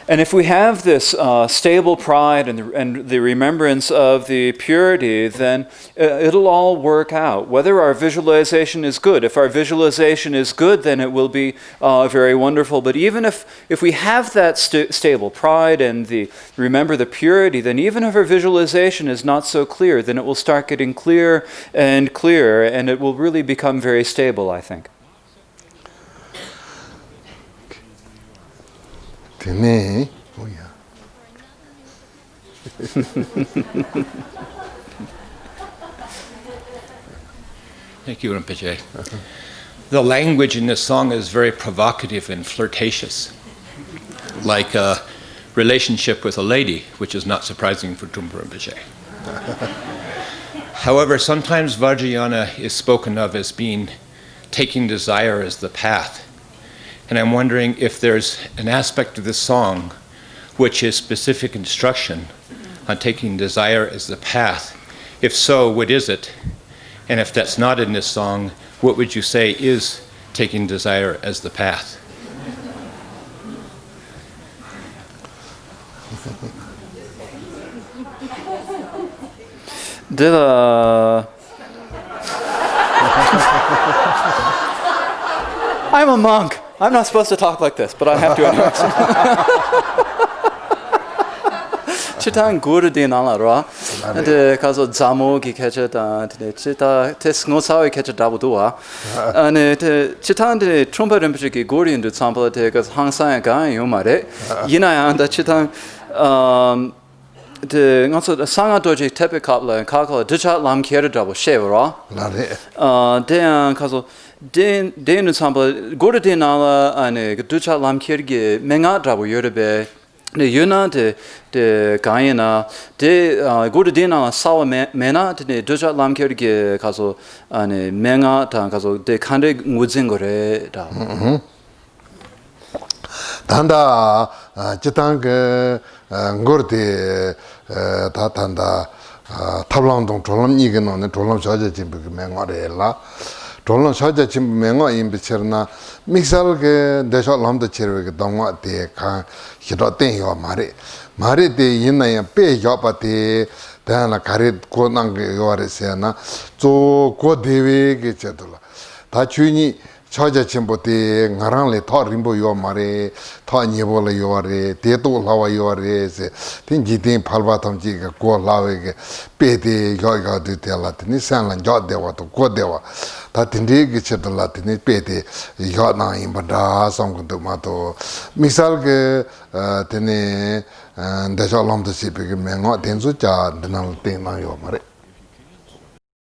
[SPEAKER 4] And if we have this stable pride and the remembrance of the purity, then it'll all work out. Whether our visualization is good. If our visualization is good, then it will be very wonderful. But even if we have that stable pride and remember the purity, then even if our visualization is not so clear, then it will start getting clearer and clearer, and it will really become very stable, I think.
[SPEAKER 2] Oh yeah.
[SPEAKER 7] Thank you, Rinpoche. The language in this song is very provocative and flirtatious, like a relationship with a lady, which is not surprising for Trungpa Rinpoche. However, sometimes Vajrayana is spoken of as being taking desire as the path. And I'm wondering if there's an aspect of this song which is specific instruction on taking desire as the path. If so, what is it? And if that's not in this song, what would you say is taking desire as the path?
[SPEAKER 4] I'm a monk. I'm not supposed to talk like this, but I have to anyways. To chitang guru de nala ro de kaso zamo ki kecha da de chita tes ngosawi kecha dabu doa ane de chitang de Trungpa Rinpoche ki guru in de sample de kas hangsa ga yo mare yina ya da chitang de ngaso sanga doji tepe kapla kakala dichat lam kera dabu shevra de kaso de sample guru de nala ane dichat lam kera menga dabu yorebe the yuna de gayana de godina sawa mena de doja lamker ge kaso ane menga ta kaso de kande ngujing gore da
[SPEAKER 2] 단다 지당 그 ngorde 다 단다 탑랑동 졸람 이게는 졸람 저제 짐 맹어래라 졸람 저제 짐 맹어 임비처나 믹살 그 대셔 람도 체르게 동화 대가 히로된 요 말이 대 있나야 빼겨 바대 다나 가리 고난 게 요래세나 조 고대회게 제도라 다 주인이 처제 침보때 나랑래 더 림보 요 말에 더 니볼래 요래 대도 라와 요래세 딘지딘 팔바탐지가 고 라웨게 빼데 요가 되텔라더니 산란 저대와도 고대와 다 딘디게 쳇들라더니 빼데 요나 임바다 성군도 마도 미살게 되네 대절람도 시비게 맹어 된수자 드날 때나 요 말에